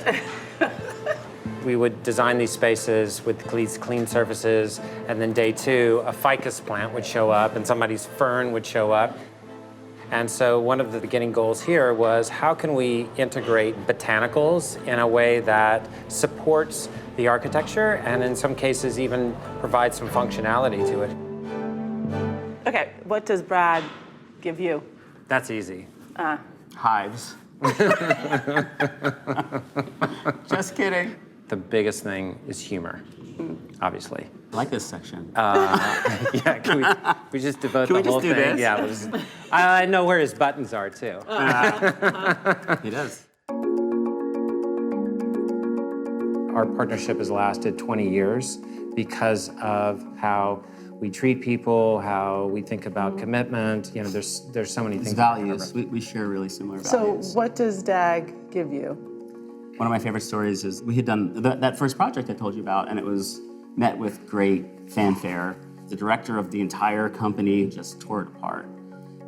We would design these spaces with these clean surfaces, and then day 2, a ficus plant would show up and somebody's fern would show up. And so one of the beginning goals here was how can we integrate botanicals in a way that supports the architecture and in some cases even provide some functionality to it. Okay, what does Brad give you? That's easy. Hives. Just kidding. The biggest thing is humor, obviously. I like this section. Yeah, can we just devote Can the we whole just do thing? this? Yeah, we'll just, I know where his buttons are too. He does. Our partnership has lasted 20 years because of how we treat people, how we think about commitment. You know, there's so many It's things. values. We share really similar So values. what does DAG give you? One of my favorite stories is we had done that first project I told you about, and it was met with great fanfare. The director of the entire company just tore it apart.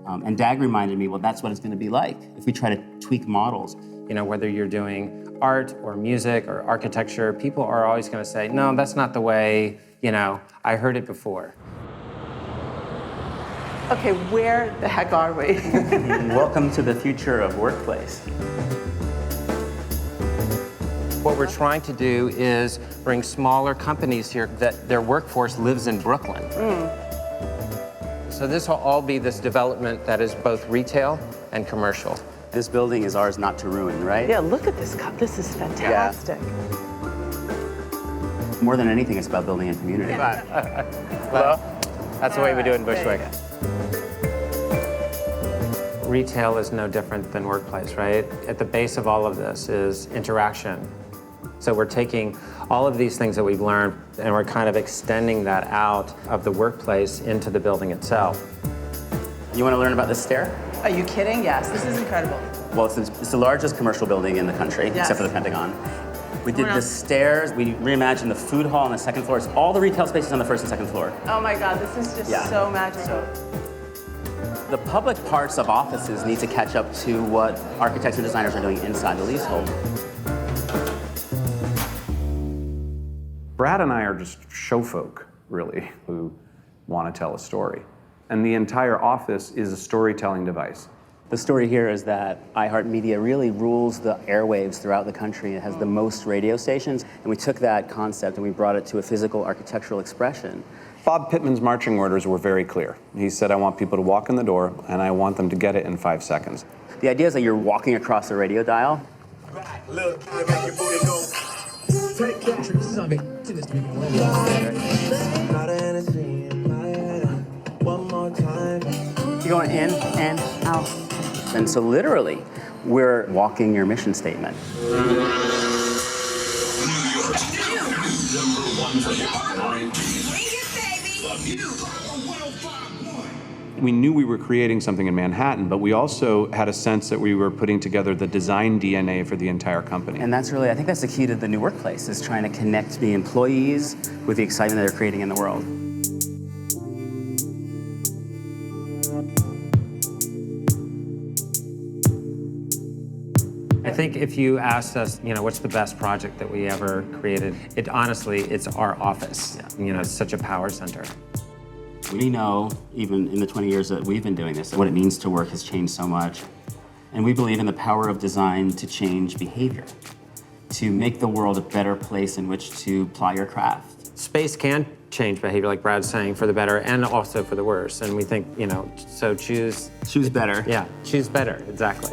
And DAG reminded me, well, that's what it's going to be like if we try to tweak models. You know, whether you're doing art or music or architecture, people are always going to say, no, that's not the way, you know, I heard it before. Okay, where the heck are we? Welcome to the future of workplace. What we're trying to do is bring smaller companies here that their workforce lives in Brooklyn. So this will all be this development that is both retail and commercial. This building is ours not to ruin, right? Yeah, look at this. This is fantastic. More than anything, it's about building a community. Well, that's the way we do it in Bushwick. Retail is no different than workplace, right? At the base of all of this is interaction. So we're taking all of these things that we've learned and we're kind of extending that out of the workplace into the building itself. You want to learn about this stair? Are you kidding? Yes, this is incredible. Well, it's the largest commercial building in the country, Yes. except for the Pentagon. We did What the else? stairs, we reimagined the food hall on the second floor. It's all the retail spaces on the first and second floor. Oh my God, this is just Yeah. so magical. The public parts of offices need to catch up to what architects and designers are doing inside the leasehold. Brad and I are just show folk, really, who want to tell a story. And the entire office is a storytelling device. The story here is that iHeartMedia really rules the airwaves throughout the country. It has the most radio stations, and we took that concept and we brought it to a physical architectural expression. Bob Pittman's marching orders were very clear. He said, I want people to walk in the door, and I want them to get it in 5 seconds. The idea is that you're walking across the radio dial. You're going in and out. And so literally, we're walking your mission statement. we knew we were creating something in Manhattan, but we also had a sense that we were putting together the design DNA for the entire company. And that's really, I think that's the key to the new workplace, is trying to connect the employees with the excitement that they're creating in the world. I think if you asked us, what's the best project that we ever created, it's our office. Yeah. It's such a power center. We know, even in the 20 years that we've been doing this, that what it means to work has changed so much. And we believe in the power of design to change behavior, to make the world a better place in which to ply your craft. Space can change behavior, like Brad's saying, for the better and also for the worse. And we think, so choose better. Yeah, choose better, exactly.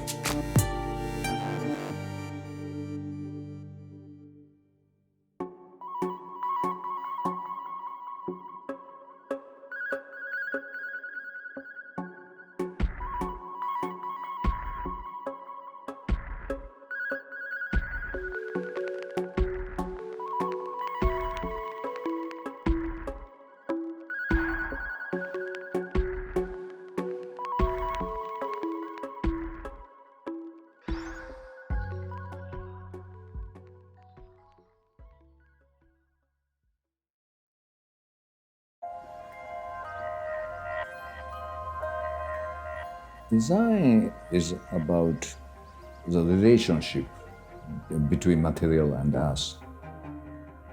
Design is about the relationship between material and us.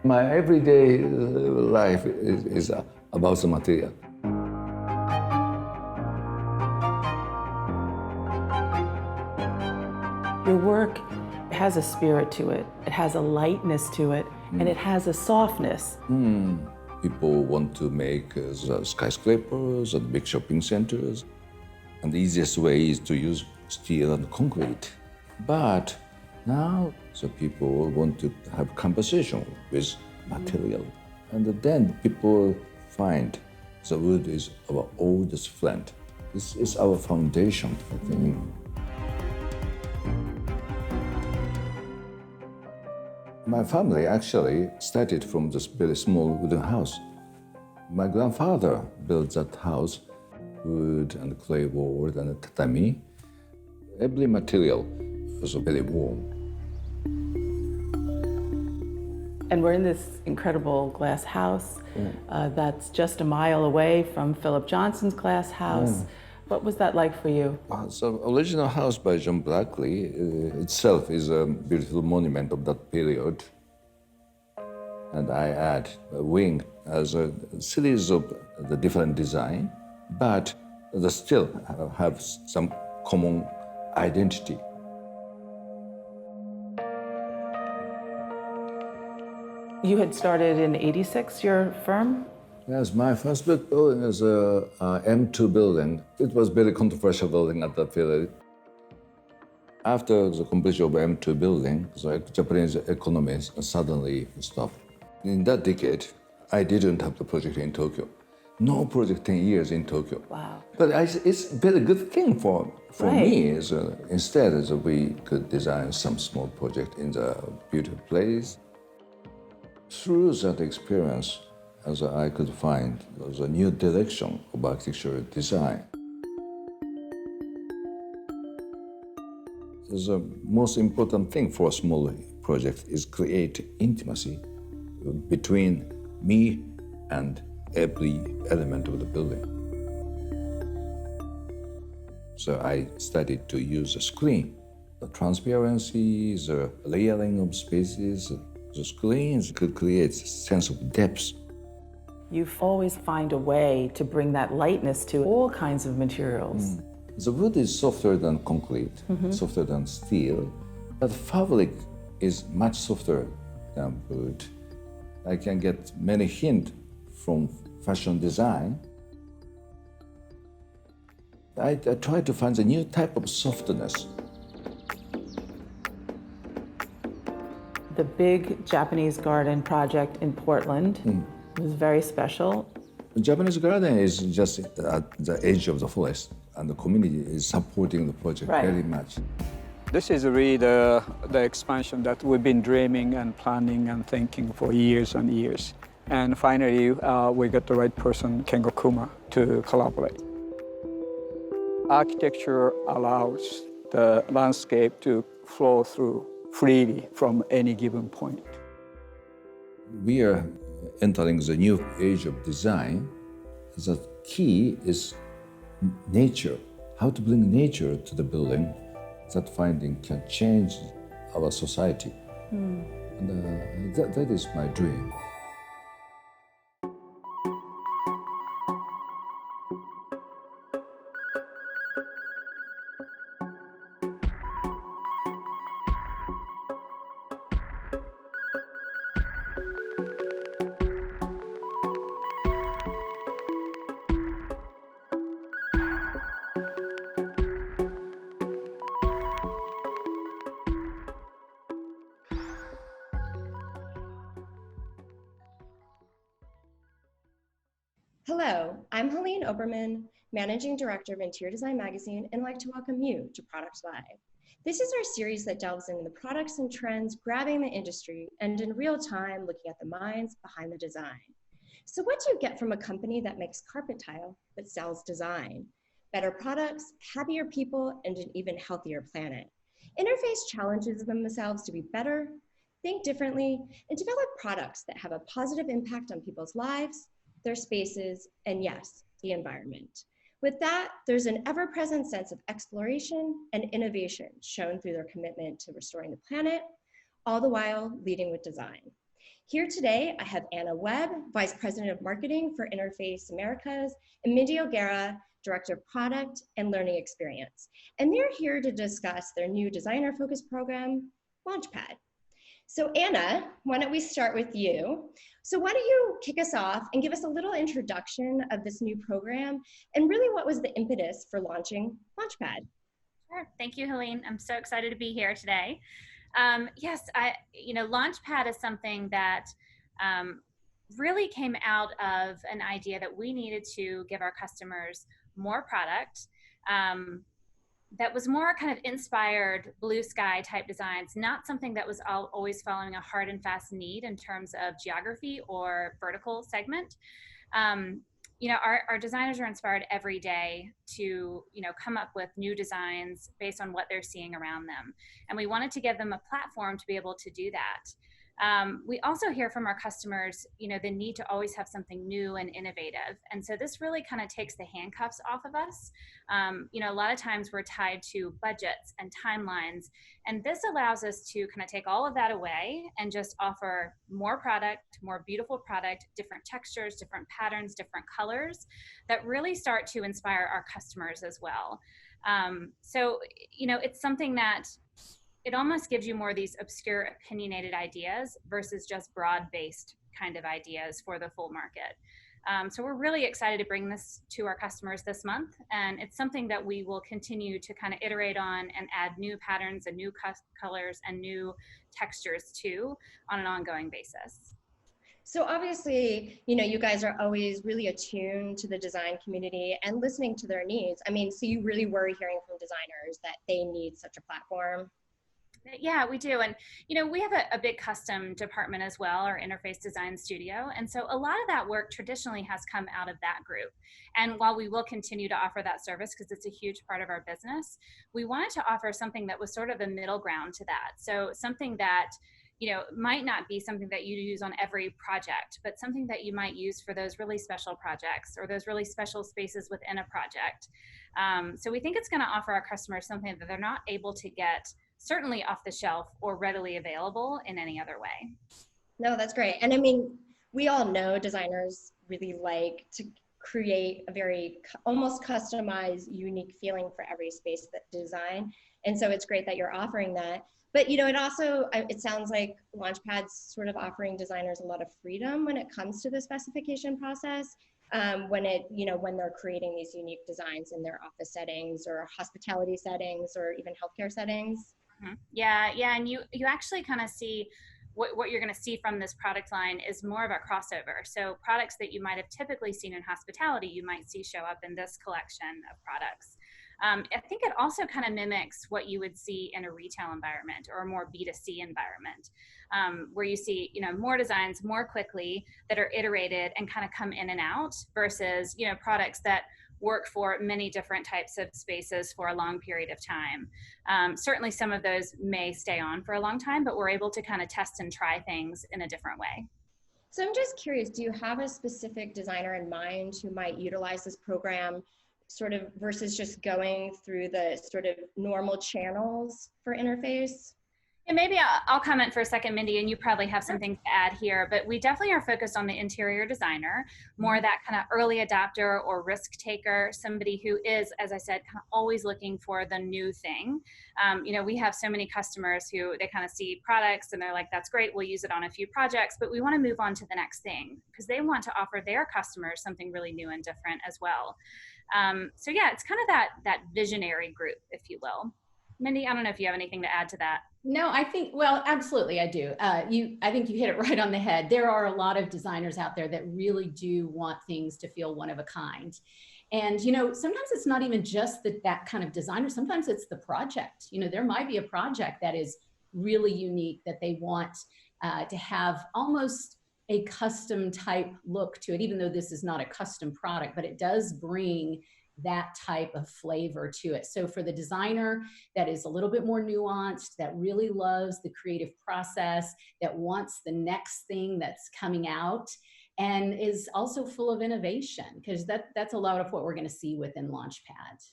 My everyday life is about the material. Your work has a spirit to it. It has a lightness to it, and it has a softness. People want to make the skyscrapers and big shopping centers. And the easiest way is to use steel and concrete. But now the people want to have conversation with material. And then people find the wood is our oldest friend. This is our foundation, I think. My family actually started from this very small wooden house. My grandfather built that house, wood and clay board and tatami. Every material was very warm. And we're in this incredible glass house that's just a mile away from Philip Johnson's glass house. What was that like for you? The original house by John Blackley itself is a beautiful monument of that period. And I add a wing as a series of the different design, but they still have some common identity. You had started in '86, your firm? Yes, my first building is a M2 building. It was a very controversial building at that period. After the completion of M2 building, the Japanese economy suddenly stopped. In that decade, I didn't have the project in Tokyo. No project 10 years in Tokyo. Wow. But it's a very good thing for me. Instead, we could design some small project in the beautiful place. Through that experience, I could find the new direction of architectural design. The most important thing for a small project is create intimacy between me and every element of the building. So I started to use the screen, the transparency, the layering of spaces. The screens could create a sense of depth. You always find a way to bring that lightness to all kinds of materials. The wood is softer than concrete, softer than steel, but fabric is much softer than wood. I can get many hints from fashion design. I try to find a new type of softness. The big Japanese garden project in Portland was very special. The Japanese garden is just at the edge of the forest, and the community is supporting the project very much. This is really the expansion that we've been dreaming and planning and thinking for years and years. And finally, we got the right person, Kengo Kuma, to collaborate. architecture allows the landscape to flow through freely from any given point. We are entering the new age of design. The key is nature. How to bring nature to the building. That finding can change our society. And that is my dream. Hello, I'm Helene Oberman, Managing Director of Interior Design Magazine, and I'd like to welcome you to Products Live. This is our series that delves into the products and trends grabbing the industry and in real time looking at the minds behind the design. So what do you get from a company that makes carpet tile but sells design? Better products, happier people, and an even healthier planet. Interface challenges themselves to be better, think differently, and develop products that have a positive impact on people's lives, their spaces, and yes, the environment. With that, there's an ever-present sense of exploration and innovation shown through their commitment to restoring the planet, all the while leading with design. Here today, I have Anna Webb, Vice President of Marketing for Interface Americas, and Mindy O'Gara, Director of Product and Learning Experience. And they're here to discuss their new designer-focused program, Launchpad. So Anna, why don't we start with you? So why don't you kick us off and give us a little introduction of this new program and really what was the impetus for launching Launchpad? Sure, thank you, Helene. I'm so excited to be here today. Yes, Launchpad is something that really came out of an idea that we needed to give our customers more product that was more kind of inspired blue sky type designs, not something that was always following a hard and fast need in terms of geography or vertical segment. Our designers are inspired every day to, come up with new designs based on what they're seeing around them. And we wanted to give them a platform to be able to do that. We also hear from our customers, the need to always have something new and innovative. And so this really kind of takes the handcuffs off of us. A lot of times we're tied to budgets and timelines, and this allows us to kind of take all of that away and just offer more product, more beautiful product, different textures, different patterns, different colors that really start to inspire our customers as well. It's something that it almost gives you more of these obscure opinionated ideas versus just broad-based kind of ideas for the full market. So we're really excited to bring this to our customers this month, and it's something that we will continue to kind of iterate on and add new patterns and new colors and new textures to on an ongoing basis. So obviously, you guys are always really attuned to the design community and listening to their needs. So you really were hearing from designers that they need such a platform. Yeah, we do. And, we have a big custom department as well, our interface design studio. And so a lot of that work traditionally has come out of that group. And while we will continue to offer that service because it's a huge part of our business, we wanted to offer something that was sort of a middle ground to that. So something that, might not be something that you use on every project, but something that you might use for those really special projects or those really special spaces within a project. So we think it's going to offer our customers something that they're not able to get certainly off the shelf or readily available in any other way. No, that's great. And we all know designers really like to create a very almost customized, unique feeling for every space that they design. And so it's great that you're offering that. But, it sounds like Launchpad's sort of offering designers a lot of freedom when it comes to the specification process. When they're creating these unique designs in their office settings or hospitality settings or even healthcare settings. Mm-hmm. Yeah, and you actually kind of see what you're going to see from this product line is more of a crossover. So products that you might have typically seen in hospitality, you might see show up in this collection of products. I think it also kind of mimics what you would see in a retail environment or a more B2C environment, where you see, more designs more quickly that are iterated and kind of come in and out versus, products that work for many different types of spaces for a long period of time. Certainly some of those may stay on for a long time, but we're able to kind of test and try things in a different way. So I'm just curious, do you have a specific designer in mind who might utilize this program sort of versus just going through the sort of normal channels for interface? And maybe I'll comment for a second, Mindy, and you probably have something to add here, but we definitely are focused on the interior designer, more that kind of early adopter or risk taker, somebody who is, as I said, kind of always looking for the new thing. You know, we have so many customers who they kind of see products and they're like, that's great, we'll use it on a few projects, but we want to move on to the next thing because they want to offer their customers something really new and different as well. So yeah, it's kind of that visionary group, if you will. Mindy, I don't know if you have anything to add to that. No, I think, well, absolutely, I do. I think you hit it right on the head. There are a lot of designers out there that really do want things to feel one of a kind. And, you know, sometimes it's not even just that kind of designer. Sometimes it's the project. You know, there might be a project that is really unique that they want to have almost a custom type look to it, even though this is not a custom product, but it does bring that type of flavor to it. So for the designer that is a little bit more nuanced, that really loves the creative process, that wants the next thing that's coming out, and is also full of innovation, because that's a lot of what we're going to see within Launchpad.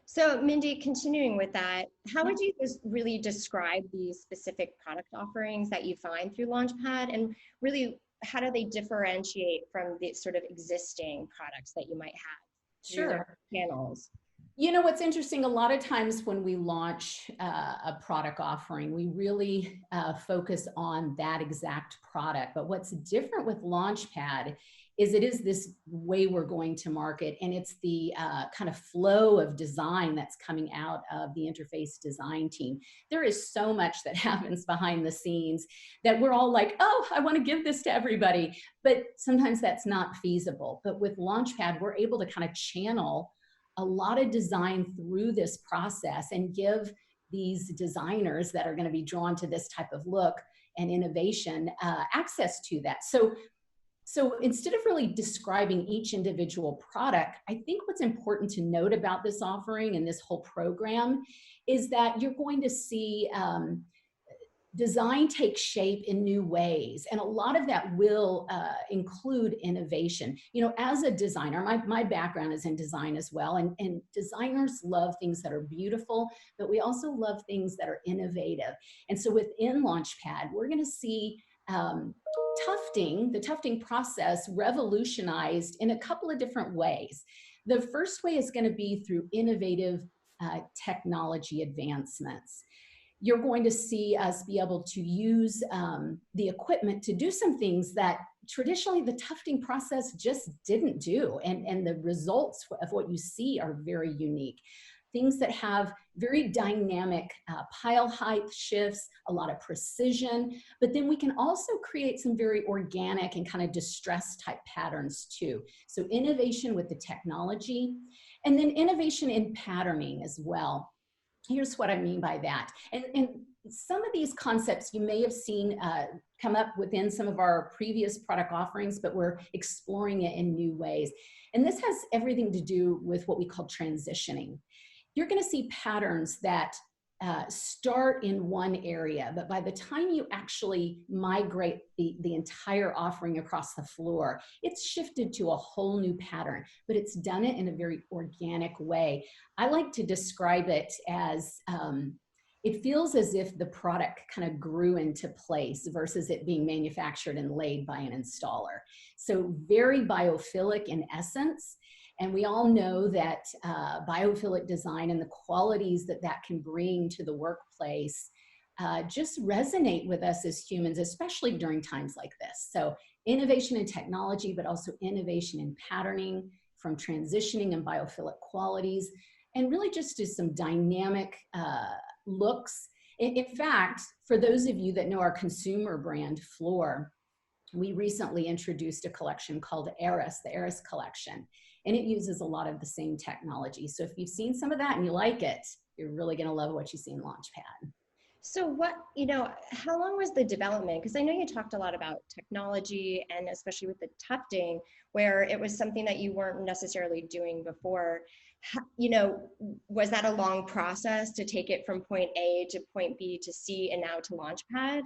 So Mindy, continuing with that, how would you just really describe these specific product offerings that you find through Launchpad, and really how do they differentiate from the sort of existing products that you might have? Sure. Channels. You know, what's interesting, a lot of times when we launch a product offering, we really focus on that exact product. But what's different with Launchpad is it is this way we're going to market, and it's the kind of flow of design that's coming out of the interface design team. There is so much that happens behind the scenes that we're all like, oh, I want to give this to everybody. But sometimes that's not feasible. But with Launchpad, we're able to kind of channel a lot of design through this process and give these designers that are going to be drawn to this type of look and innovation access to that. So instead of really describing each individual product, I think what's important to note about this offering and this whole program is that you're going to see design take shape in new ways. And a lot of that will include innovation. You know, as a designer, my background is in design as well, and designers love things that are beautiful, but we also love things that are innovative. And so within Launchpad, we're gonna see the tufting process revolutionized in a couple of different ways. The first way is going to be through innovative technology advancements. You're going to see us be able to use the equipment to do some things that traditionally the tufting process just didn't do. And the results of what you see are very unique. Things that have very dynamic pile height shifts, a lot of precision, but then we can also create some very organic and kind of distressed type patterns too. So innovation with the technology, and then innovation in patterning as well. Here's what I mean by that. And some of these concepts you may have seen come up within some of our previous product offerings, but we're exploring it in new ways. And this has everything to do with what we call transitioning. You're going to see patterns that start in one area, but by the time you actually migrate the entire offering across the floor, it's shifted to a whole new pattern, but it's done it in a very organic way. I like to describe it as it feels as if the product kind of grew into place versus it being manufactured and laid by an installer. So very biophilic in essence. And we all know that biophilic design and the qualities that that can bring to the workplace just resonate with us as humans, especially during times like this. So innovation in technology, but also innovation in patterning, from transitioning and biophilic qualities, and really just to some dynamic looks. In fact, for those of you that know our consumer brand, Floor, we recently introduced a collection called Eris, the Eris collection. And it uses a lot of the same technology. So if you've seen some of that and you like it, you're really gonna love what you see in Launchpad. So what, how long was the development? Because I know you talked a lot about technology and especially with the tufting, where it was something that you weren't necessarily doing before. Was that a long process to take it from point A to point B to C and now to Launchpad?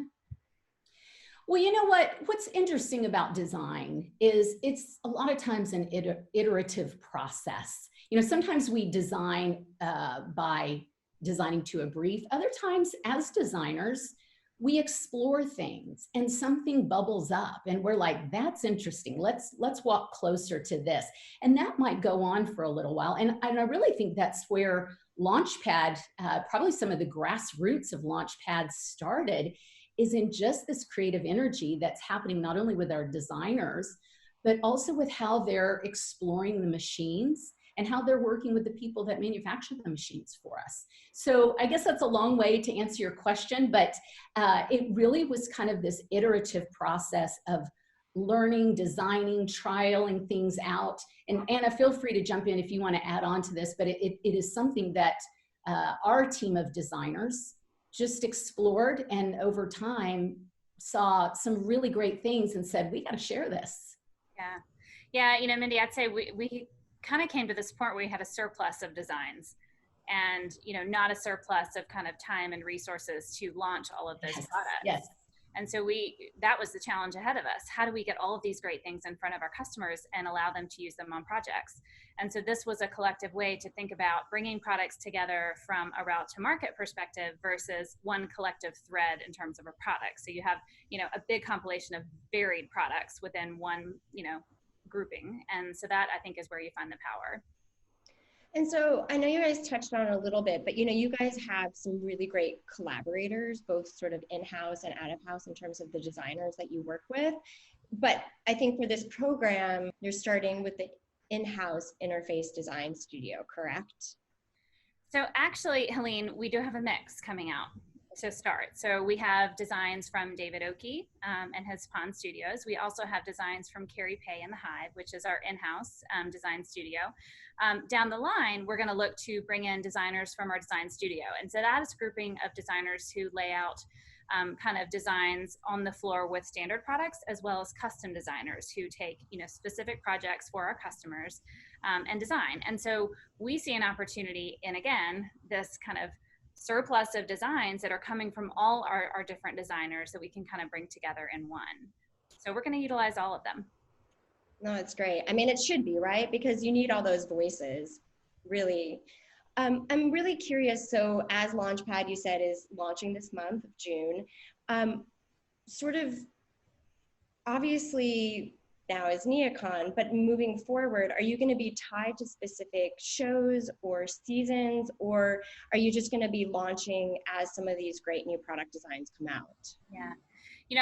Well, you know what's interesting about design is it's a lot of times an iterative process. Sometimes we design by designing to a brief. Other times as designers, we explore things and something bubbles up and we're like, that's interesting. Let's walk closer to this. And that might go on for a little while. And I really think that's where Launchpad, probably some of the grassroots of Launchpad started, is in just this creative energy that's happening not only with our designers, but also with how they're exploring the machines and how they're working with the people that manufacture the machines for us. So I guess that's a long way to answer your question, but it really was kind of this iterative process of learning, designing, trialing things out. And Anna, feel free to jump in if you want to add on to this, but it is something that our team of designers just explored and over time saw some really great things and said, we got to share this. Yeah, Mindy, I'd say we kind of came to this point where we had a surplus of designs and, not a surplus of kind of time and resources to launch all of those products. Yes. And so that was the challenge ahead of us. How do we get all of these great things in front of our customers and allow them to use them on projects? And so this was a collective way to think about bringing products together from a route to market perspective versus one collective thread in terms of a product. So you have, a big compilation of varied products within one, grouping. And so that I think is where you find the power. And so I know you guys touched on it a little bit, but you guys have some really great collaborators, both sort of in-house and out-of-house in terms of the designers that you work with. But I think for this program, you're starting with the in-house interface design studio, correct? So actually, Helene, we do have a mix coming out to start. So we have designs from David Oakey and his Pond Studios. We also have designs from Carrie Pay and the Hive, which is our in-house design studio. Down the line, we're going to look to bring in designers from our design studio. And so that is a grouping of designers who lay out kind of designs on the floor with standard products, as well as custom designers who take specific projects for our customers and design. And so we see an opportunity in, again, this kind of surplus of designs that are coming from all our different designers that we can kind of bring together in one. So we're going to utilize all of them. No, it's great. I mean, it should be, right? Because you need all those voices, really. I'm really curious. So as Launchpad, you said, is launching this month of June, sort of obviously now is NeoCon, but moving forward, are you going to be tied to specific shows or seasons, or are you just going to be launching as some of these great new product designs come out? Yeah.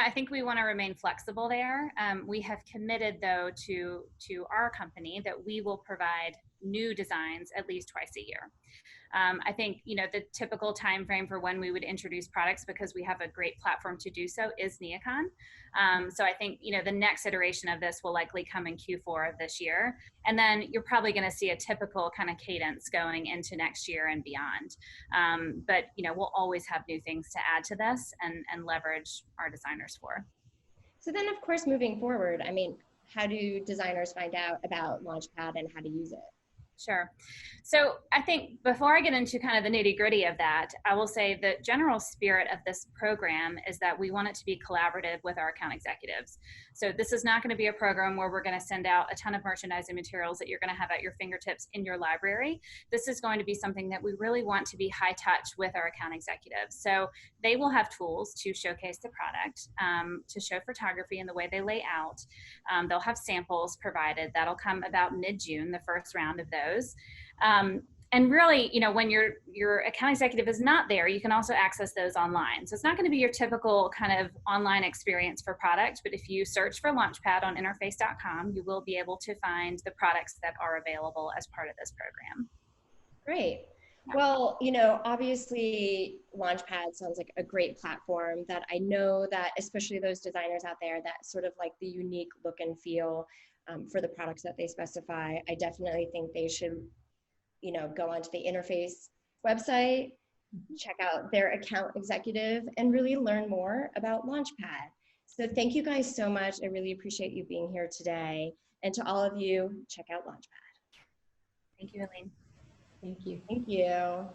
I think we want to remain flexible there. We have committed, though, to our company that we will provide new designs at least twice a year. I think, the typical time frame for when we would introduce products, because we have a great platform to do so, is NeoCon. So I think, the next iteration of this will likely come in Q4 of this year. And then you're probably going to see a typical kind of cadence going into next year and beyond. But, we'll always have new things to add to this and leverage our designers for. So then, of course, moving forward, I mean, how do designers find out about Launchpad and how to use it? Sure. So I think before I get into kind of the nitty-gritty of that, I will say the general spirit of this program is that we want it to be collaborative with our account executives. So this is not going to be a program where we're going to send out a ton of merchandising materials that you're going to have at your fingertips in your library. This is going to be something that we really want to be high touch with our account executives. So they will have tools to showcase the product, to show photography and the way they lay out. They'll have samples provided. That'll come about mid-June, the first round of those. And really, when your account executive is not there, you can also access those online. So it's not going to be your typical kind of online experience for product, but if you search for Launchpad on interface.com, you will be able to find the products that are available as part of this program. Great. Well, obviously Launchpad sounds like a great platform that I know that especially those designers out there that sort of like the unique look and feel for the products that they specify. I definitely think they should, go onto the Interface website, check out their account executive, and really learn more about Launchpad. So thank you guys so much. I really appreciate you being here today. And to all of you, check out Launchpad. Thank you, Helene. Thank you. Thank you.